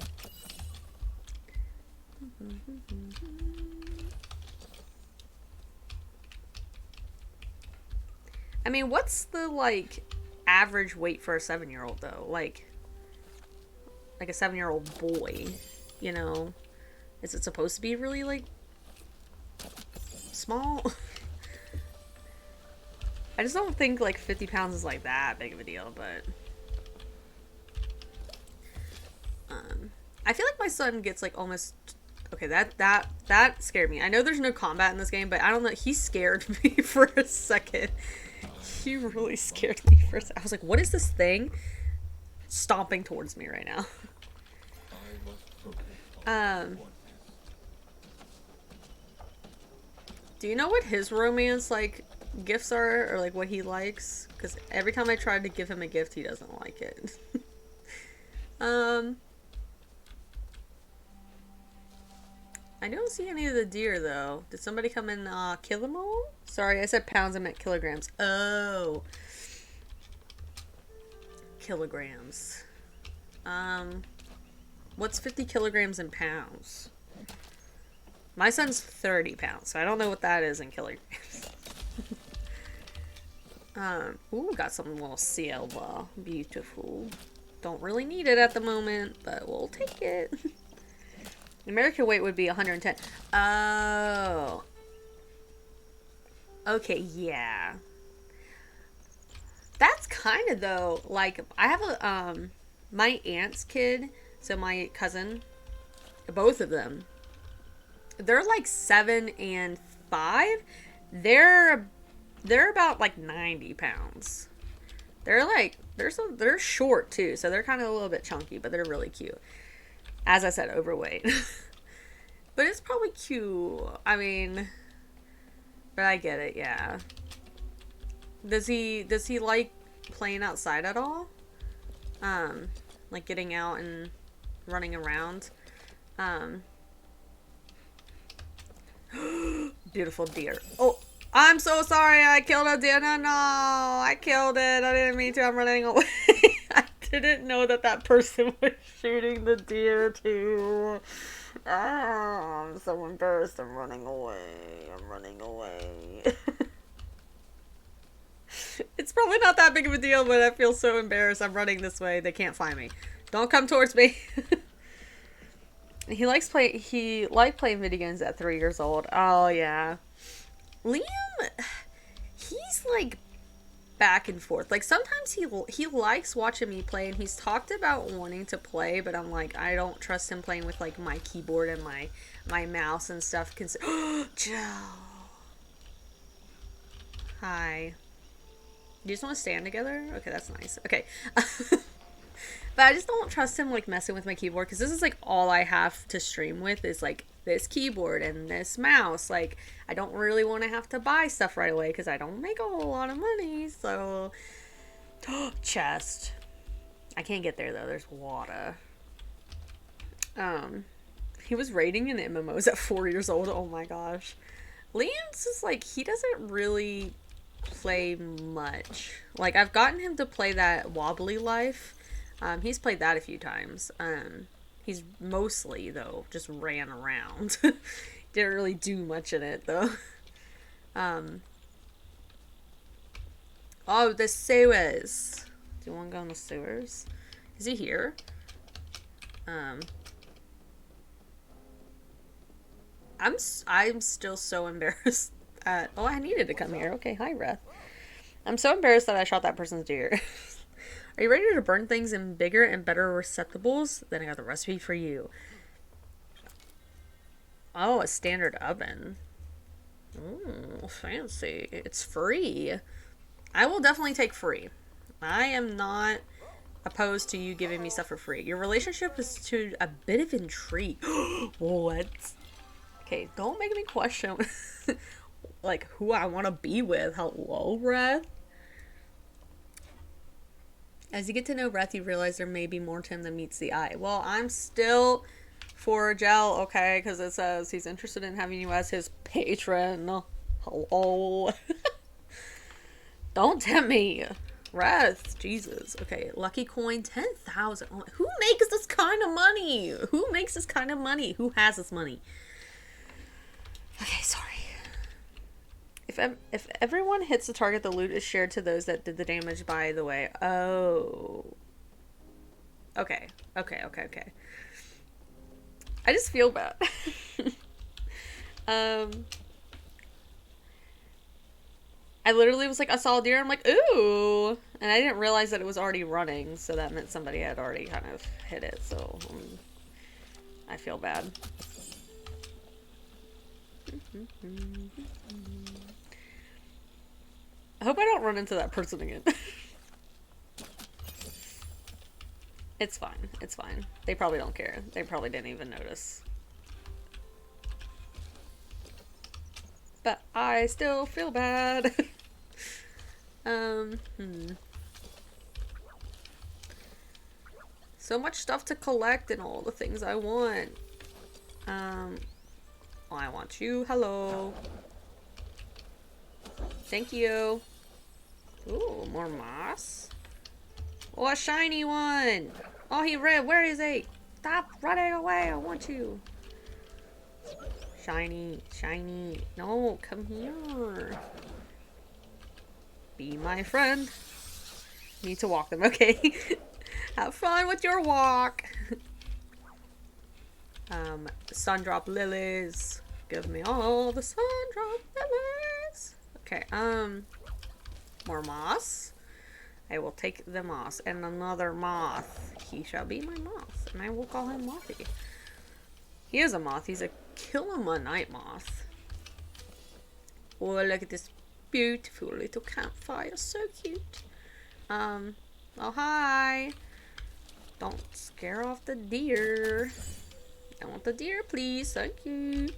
I mean, what's the like average weight for a 7-year-old though? Like a 7-year-old boy, you know? Is it supposed to be really like small? I just don't think like 50 pounds is like that big of a deal, but I feel like my son gets like almost okay. That scared me. I know there's no combat in this game, but I don't know. He scared me for a second. He really scared me for a second. I was like, "What is this thing stomping towards me right now?" Do you know what his romance like gifts are, or like what he likes? Because every time I try to give him a gift, he doesn't like it. I don't see any of the deer though. Did somebody come and kill them all? Sorry, I said pounds. I meant kilograms. Oh, kilograms. What's 50 kilograms in pounds? My son's 30 pounds, so I don't know what that is in kilograms. Ooh, got some little silver. Beautiful. Don't really need it at the moment, but we'll take it. American weight would be 110. Oh. Okay, yeah. That's kind of though, like, I have my aunt's kid, so my cousin, both of them, they're like 7 and 5. They're about like 90 pounds. They're short too, so they're kind of a little bit chunky, but they're really cute. As I said, overweight. But it's probably cute. I mean, but I get it, yeah. Does he like playing outside at all? Um, like getting out and running around. Um, beautiful deer. Oh, I'm so sorry. I killed a deer. No, I killed it. I didn't mean to. I'm running away. I didn't know that that person was shooting the deer too. Oh, I'm so embarrassed. I'm running away. I'm running away. It's probably not that big of a deal, but I feel so embarrassed. I'm running this way. They can't find me. Don't come towards me. He liked playing video games at 3 years old. Oh yeah. Liam, he's like back and forth. Like sometimes he likes watching me play, and he's talked about wanting to play, but I'm like, I don't trust him playing with like my keyboard and my mouse and stuff. Joe. Hi. You just want to stand together? Okay, that's nice. Okay. But I just don't trust him like messing with my keyboard, because this is like all I have to stream with is like this keyboard and this mouse. Like I don't really want to have to buy stuff right away because I don't make a whole lot of money. So chest. I can't get there though. There's water. He was raiding in MMOs at 4 years old. Oh my gosh. Liam's just like, he doesn't really play much. Like I've gotten him to play that Wobbly Life. He's played that a few times. He's mostly, though, just ran around. Didn't really do much in it, though. Oh, the sewers. Do you want to go in the sewers? Is he here? I'm still so embarrassed that... Oh, I needed to come here. Okay, hi, Reth. I'm so embarrassed that I shot that person's deer. Are you ready to burn things in bigger and better receptacles? Then I got the recipe for you. Oh, a standard oven. Ooh, fancy. It's free. I will definitely take free. I am not opposed to you giving me stuff for free. Your relationship is to a bit of intrigue. What? Okay, don't make me question like who I want to be with. Hello, Reth? As you get to know Reth, you realize there may be more to him than meets the eye. Well, I'm still for Gel, okay? Because it says he's interested in having you as his patron. Hello. Don't tempt me. Reth, Jesus. Okay, lucky coin, 10,000. Who makes this kind of money? Who makes this kind of money? Who has this money? Okay, sorry. If everyone hits the target, the loot is shared to those that did the damage, by the way. Oh. Okay. I just feel bad. I literally was like, I saw a deer, I'm like, ooh. And I didn't realize that it was already running, so that meant somebody had already kind of hit it, so I feel bad. I hope I don't run into that person again. It's fine. It's fine. They probably don't care. They probably didn't even notice. But I still feel bad. So much stuff to collect and all the things I want. I want you. Hello. Thank you. Ooh, more moss. Oh, a shiny one. Oh, he ran. Where is he? Stop running away. I want you. Shiny. No, come here. Be my friend. Need to walk them, okay? Have fun with your walk. Sundrop lilies. Give me all the sundrop lilies. Okay, more moss. I will take the moss and another moth. He shall be my moth, and I will call him Mothy. He is a moth. He's a Kilima night moth. Oh, look at this beautiful little campfire. So cute. Oh, hi. Don't scare off the deer. I want the deer, please. Thank you.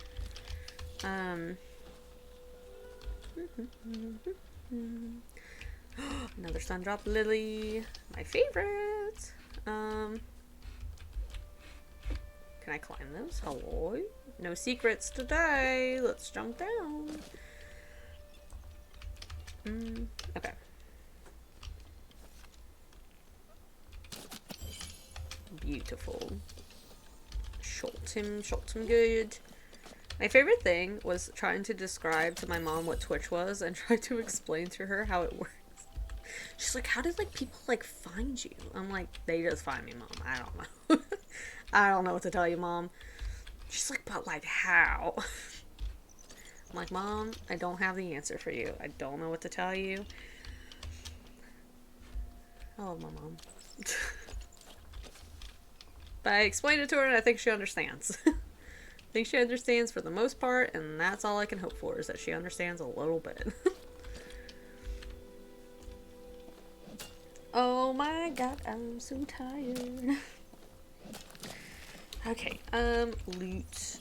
Another Sundrop Lily. My favorite. Can I climb those? Hello? No secrets today. Let's jump down. Okay. Beautiful. Shot him good. My favorite thing was trying to describe to my mom what Twitch was and try to explain to her how it works. She's like, how did like people like find you? I'm like, they just find me, Mom. I don't know. I don't know what to tell you, Mom. She's like, but like how? I'm like, Mom, I don't have the answer for you. I don't know what to tell you. I love my mom. But I explained it to her and I think she understands. I think she understands for the most part, and that's all I can hope for, is that she understands a little bit. Oh my god, I'm so tired. Okay, loot.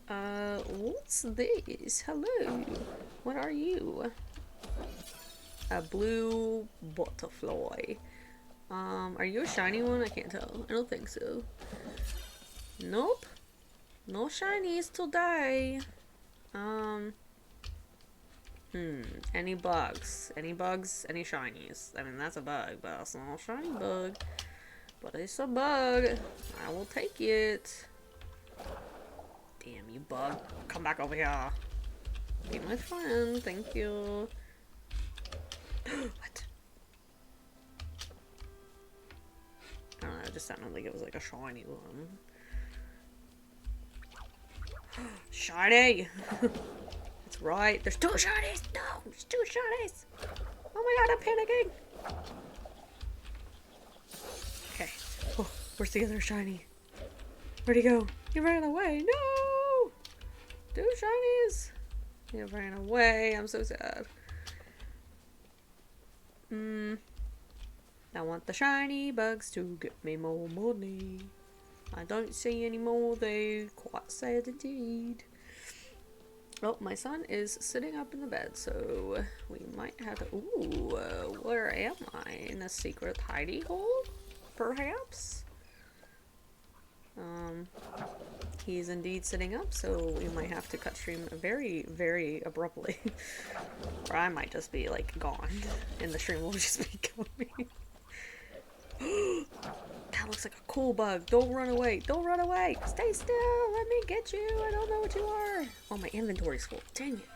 What's this? Hello. What are you? A blue butterfly. Are you a shiny one? I can't tell. I don't think so. Nope. No shinies today. Any bugs? Any bugs? Any shinies? I mean, that's a bug, but it's not a shiny bug. But it's a bug. I will take it. Damn, you bug. Come back over here. Be my friend. Thank you. What? I don't know, it just sounded like it was like a shiny one. Shiny! That's right. There's two shinies! No! There's two shinies! Oh my god, I'm panicking! Okay. Oh, where's the other shiny? Where'd he go? He ran away! No! Two shinies! He ran away. I'm so sad. I want the shiny bugs to get me more money. I don't see any more though. Quite sad indeed. Oh, my son is sitting up in the bed, so we might have to... Ooh, where am I? In a secret hidey hole? Perhaps? He's indeed sitting up, so we might have to cut stream very, very abruptly. Or I might just be, like, gone, and the stream will just be going. That looks like a cool bug. Don't run away. Don't run away. Stay still. Let me get you. I don't know what you are. Oh, my inventory's full. Dang it.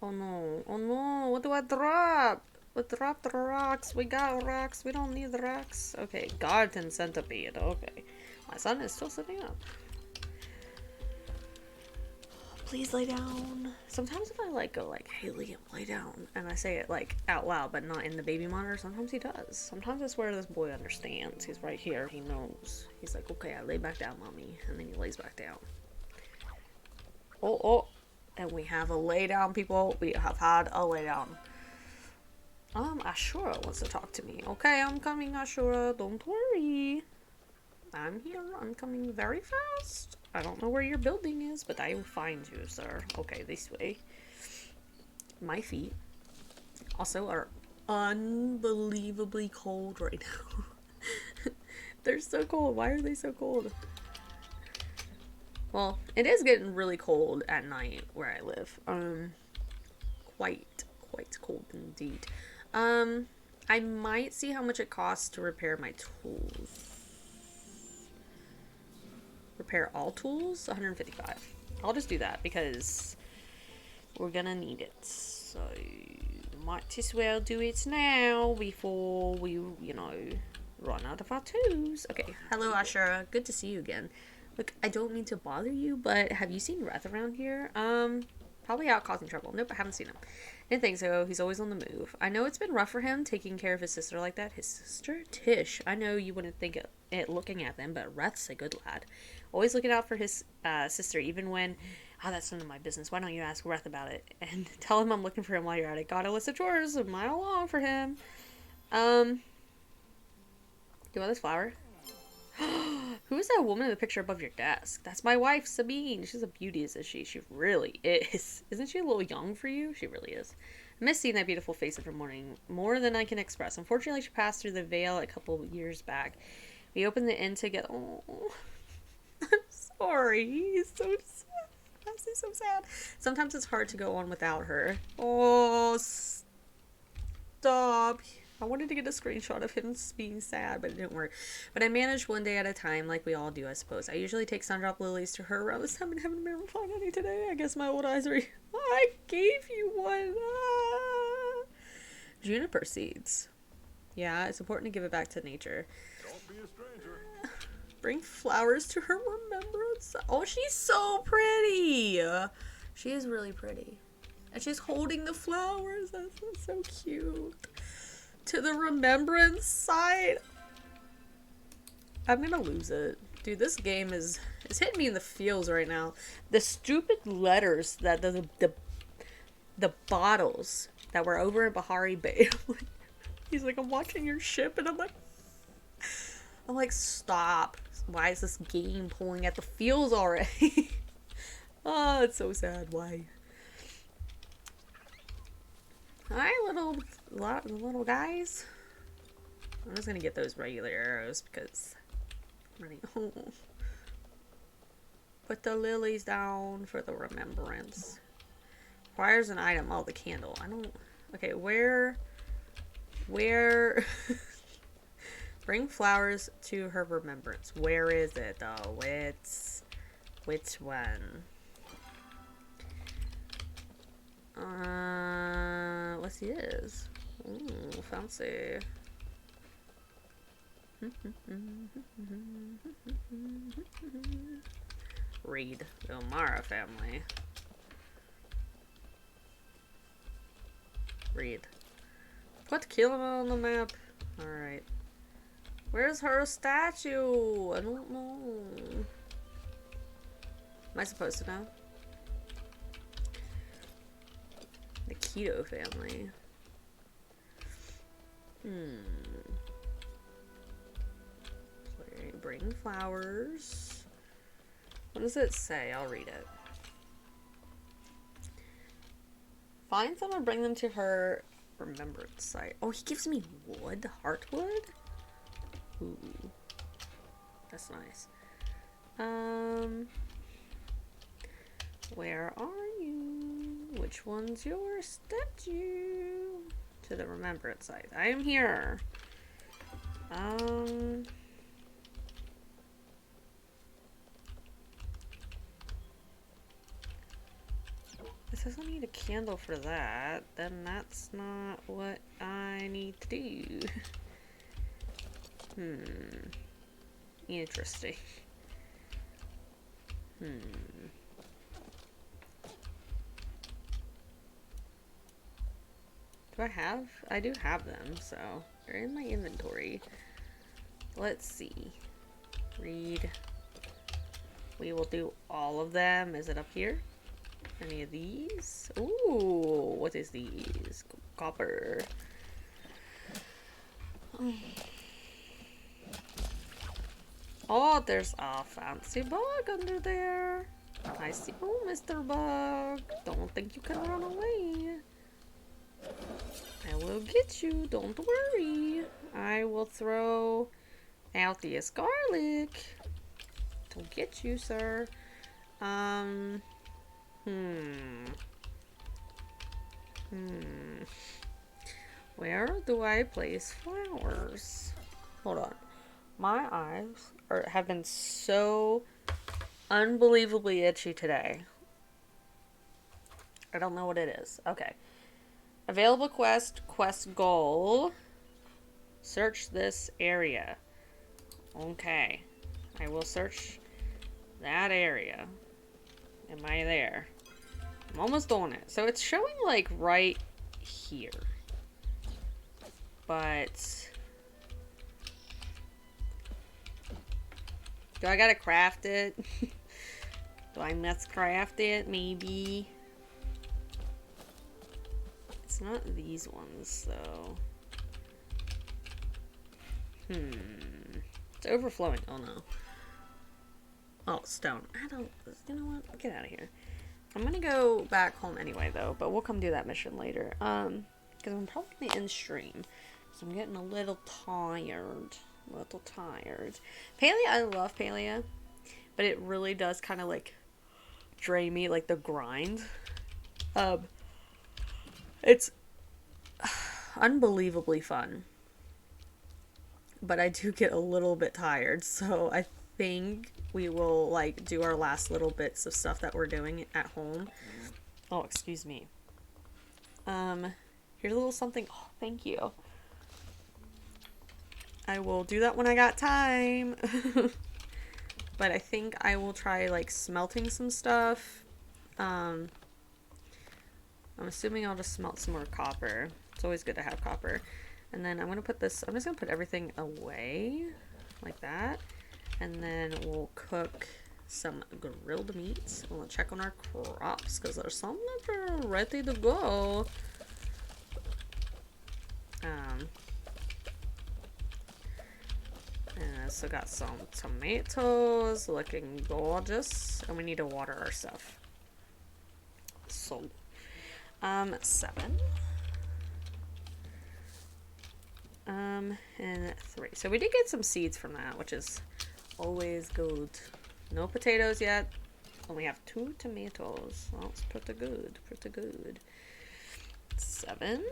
Oh, no. Oh, no. What do I drop? We dropped the rocks. We got rocks. We don't need the rocks. Okay, garden centipede. Okay. My son is still sitting up. Please lay down. Sometimes if I like go like, hey Liam, lay down, and I say it like out loud but not in the baby monitor, sometimes he does. Sometimes I swear this boy understands. He's right here. He knows. He's like, okay, I lay back down, mommy, and then he lays back down. Oh, and we have a lay down, people. We have had a lay down. Ashura wants to talk to me. Okay, I'm coming, Ashura. Don't worry. I'm here. I'm coming very fast. I don't know where your building is, but I will find you, sir. Okay, this way. My feet also are unbelievably cold right now. They're so cold. Why are they so cold? Well, it is getting really cold at night where I live. Quite cold indeed. I might see how much it costs to repair my tools. Repair all tools? 155. I'll just do that because we're gonna need it. So, might as well do it now before we, you know, run out of our tools. Okay, hello Ashura. Good to see you again. Look, I don't mean to bother you, but have you seen Reth around here? Probably out causing trouble. Nope, I haven't seen him. Didn't think so. He's always on the move. I know it's been rough for him taking care of his sister like that. His sister? Tish. I know you wouldn't think it looking at them, but Reth's a good lad. Always looking out for his sister, even when... Oh, that's none of my business. Why don't you ask Reth about it? And tell him I'm looking for him while you're at it. Got a list of chores a mile long for him. Do you want this flower? Who is that woman in the picture above your desk? That's my wife, Sabine. She's a beauty, isn't she? She really is. Isn't she a little young for you? She really is. I miss seeing that beautiful face every morning more than I can express. Unfortunately, she passed through the veil a couple of years back. We opened the inn together. Oh, I'm sorry. He's so sad. He's so sad. Sometimes it's hard to go on without her. Oh, stop. I wanted to get a screenshot of him being sad, but it didn't work. But I managed one day at a time, like we all do, I suppose. I usually take Sundrop lilies to her around this time and haven't been able to find any today. I guess my old eyes are... I gave you one. Ah. Juniper seeds. Yeah, it's important to give it back to nature. Don't be a stranger. Bring flowers to her remembrance. Oh, she's so pretty. She is really pretty. And she's holding the flowers. That's so cute. To the remembrance site. I'm gonna lose it. Dude, this game is hitting me in the feels right now. The stupid letters that the bottles that were over in Bahari Bay. He's like, I'm watching your ship, and I'm like, stop. Why is this game pulling at the feels already? Oh, it's so sad. Why? Hi, little guys. I'm just gonna get those regular arrows because I'm running. Oh. Put the lilies down for the remembrance. Requires an item. Oh, the candle. I don't. Okay, where? Bring flowers to her remembrance. Where is it though? Which one? What's his? Ooh, fancy. Read the Omara family. Read. Put Kilima on the map. Alright. Where's her statue? I don't know. Am I supposed to know? The Keto family. Bring flowers. What does it say? I'll read it. Find someone, bring them to her remembrance site. Oh, he gives me wood? Heartwood? Ooh. That's nice. Where are you? Which one's your statue? To the remembrance site. I am here. It says I need a candle for that. Then that's not what I need to do. Interesting. Do I have? I do have them, so they're in my inventory. Let's see. Read. We will do all of them. Is it up here? Any of these? Ooh, what is these? Copper. Oh, there's a fancy bug under there. I see. Oh, Mr. Bug. Don't think you can run away. I will get you. Don't worry. I will throw out the garlic to get you, sir. Where do I place flowers? Hold on. My eyes have been so unbelievably itchy today. I don't know what it is. Okay. Available quest goal. Search this area. Okay. I will search that area. Am I there? I'm almost on it. So it's showing like right here. But do I gotta craft it? Do I must craft it? Maybe. It's not these ones though. It's overflowing. Oh no. Oh, stone. I don't. You know what? Get out of here. I'm gonna go back home anyway, though. But we'll come do that mission later. Because I'm probably gonna end stream. So I'm getting a little tired. A little tired. Palea, I love Palea, but it really does kind of like drain me, like the grind. Um, it's unbelievably fun, but I do get a little bit tired. So I think we will like do our last little bits of stuff that we're doing at home. Oh, excuse me. Here's a little something. Oh, thank you. I will do that when I got time. But I think I will try like smelting some stuff. Um, I'm assuming I'll just smelt some more copper. It's always good to have copper. And then I'm going to put this, I'm just going to put everything away like that. And then we'll cook some grilled meats. We'll check on our crops because there's some that are ready to go. And I also got some tomatoes looking gorgeous. And we need to water our stuff. So, 7. And 3. So we did get some seeds from that, which is always good. No potatoes yet. Only have 2 tomatoes. Well, it's pretty good. Pretty good. 7.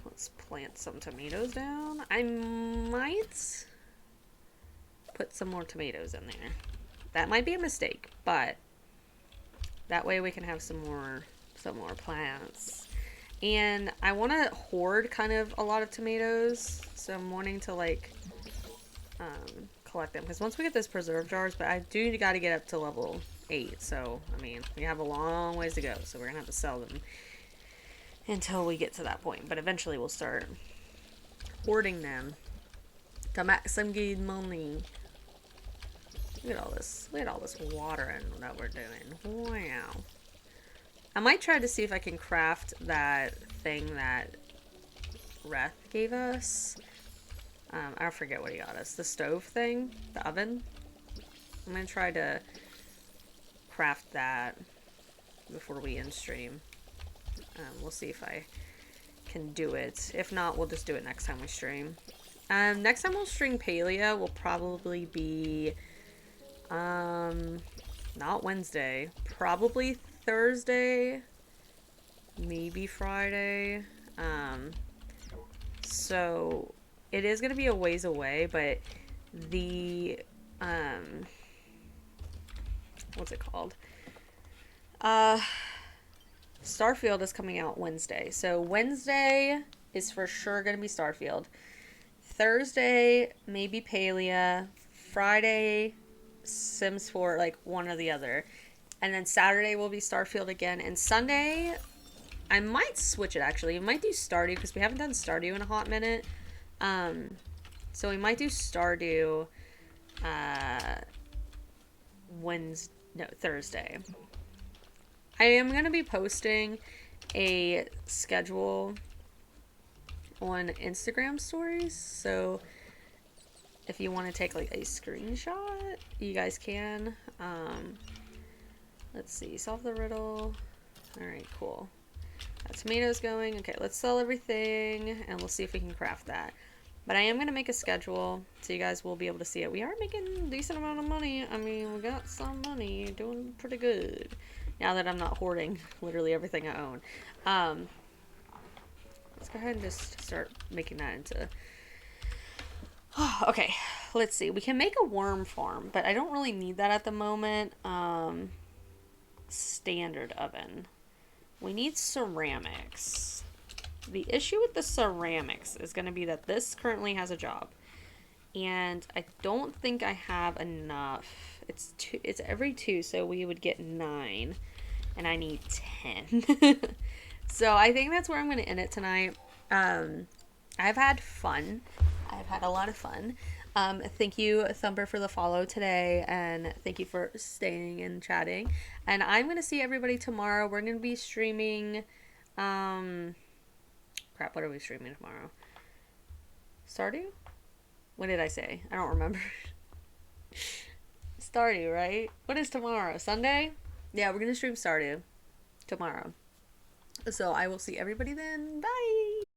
Let's plant some tomatoes down. I might put some more tomatoes in there. That might be a mistake, but that way we can have some more plants. And I want to hoard kind of a lot of tomatoes, so I'm wanting to like collect them because once we get those preserve jars, but I do got to get up to level 8, so I mean we have a long ways to go, so we're gonna have to sell them until we get to that point. But eventually we'll start hoarding them to make some good money. Look at all this. Look at all this watering that we're doing. Wow. I might try to see if I can craft that thing that Reth gave us. I forget what he got us. The stove thing? The oven? I'm going to try to craft that before we end stream. We'll see if I can do it. If not, we'll just do it next time we stream. Next time we'll stream Palea will probably be not Wednesday. Probably Thursday. Maybe Friday. So it is gonna be a ways away, but the what's it called? Starfield is coming out Wednesday. So Wednesday is for sure gonna be Starfield. Thursday, maybe Palea. Friday, Sims 4, like one or the other. And then Saturday will be Starfield again. And Sunday, I might switch it actually. We might do Stardew because we haven't done Stardew in a hot minute. So we might do Stardew Thursday. I am going to be posting a schedule on Instagram stories. So if you want to take like a screenshot, you guys can. Let's see. Solve the riddle. Alright, cool. Got tomatoes going. Okay, let's sell everything and we'll see if we can craft that. But I am going to make a schedule so you guys will be able to see it. We are making a decent amount of money. I mean, we got some money. Doing pretty good. Now that I'm not hoarding literally everything I own. Let's go ahead and just start making that into... Okay, let's see. We can make a worm farm, but I don't really need that at the moment. Standard oven. We need ceramics. The issue with the ceramics is going to be that this currently has a job. And I don't think I have enough. It's every 2, so we would get 9. And I need 10. So I think that's where I'm going to end it tonight. I've had fun. I've had a lot of fun. Thank you, Thumper, for the follow today, and thank you for staying and chatting. And I'm gonna see everybody tomorrow. We're gonna be streaming. Crap, what are we streaming tomorrow? Stardew? What did I say? I don't remember. Stardew, right? What is tomorrow? Sunday? Yeah, we're gonna stream Stardew tomorrow. So I will see everybody then. Bye!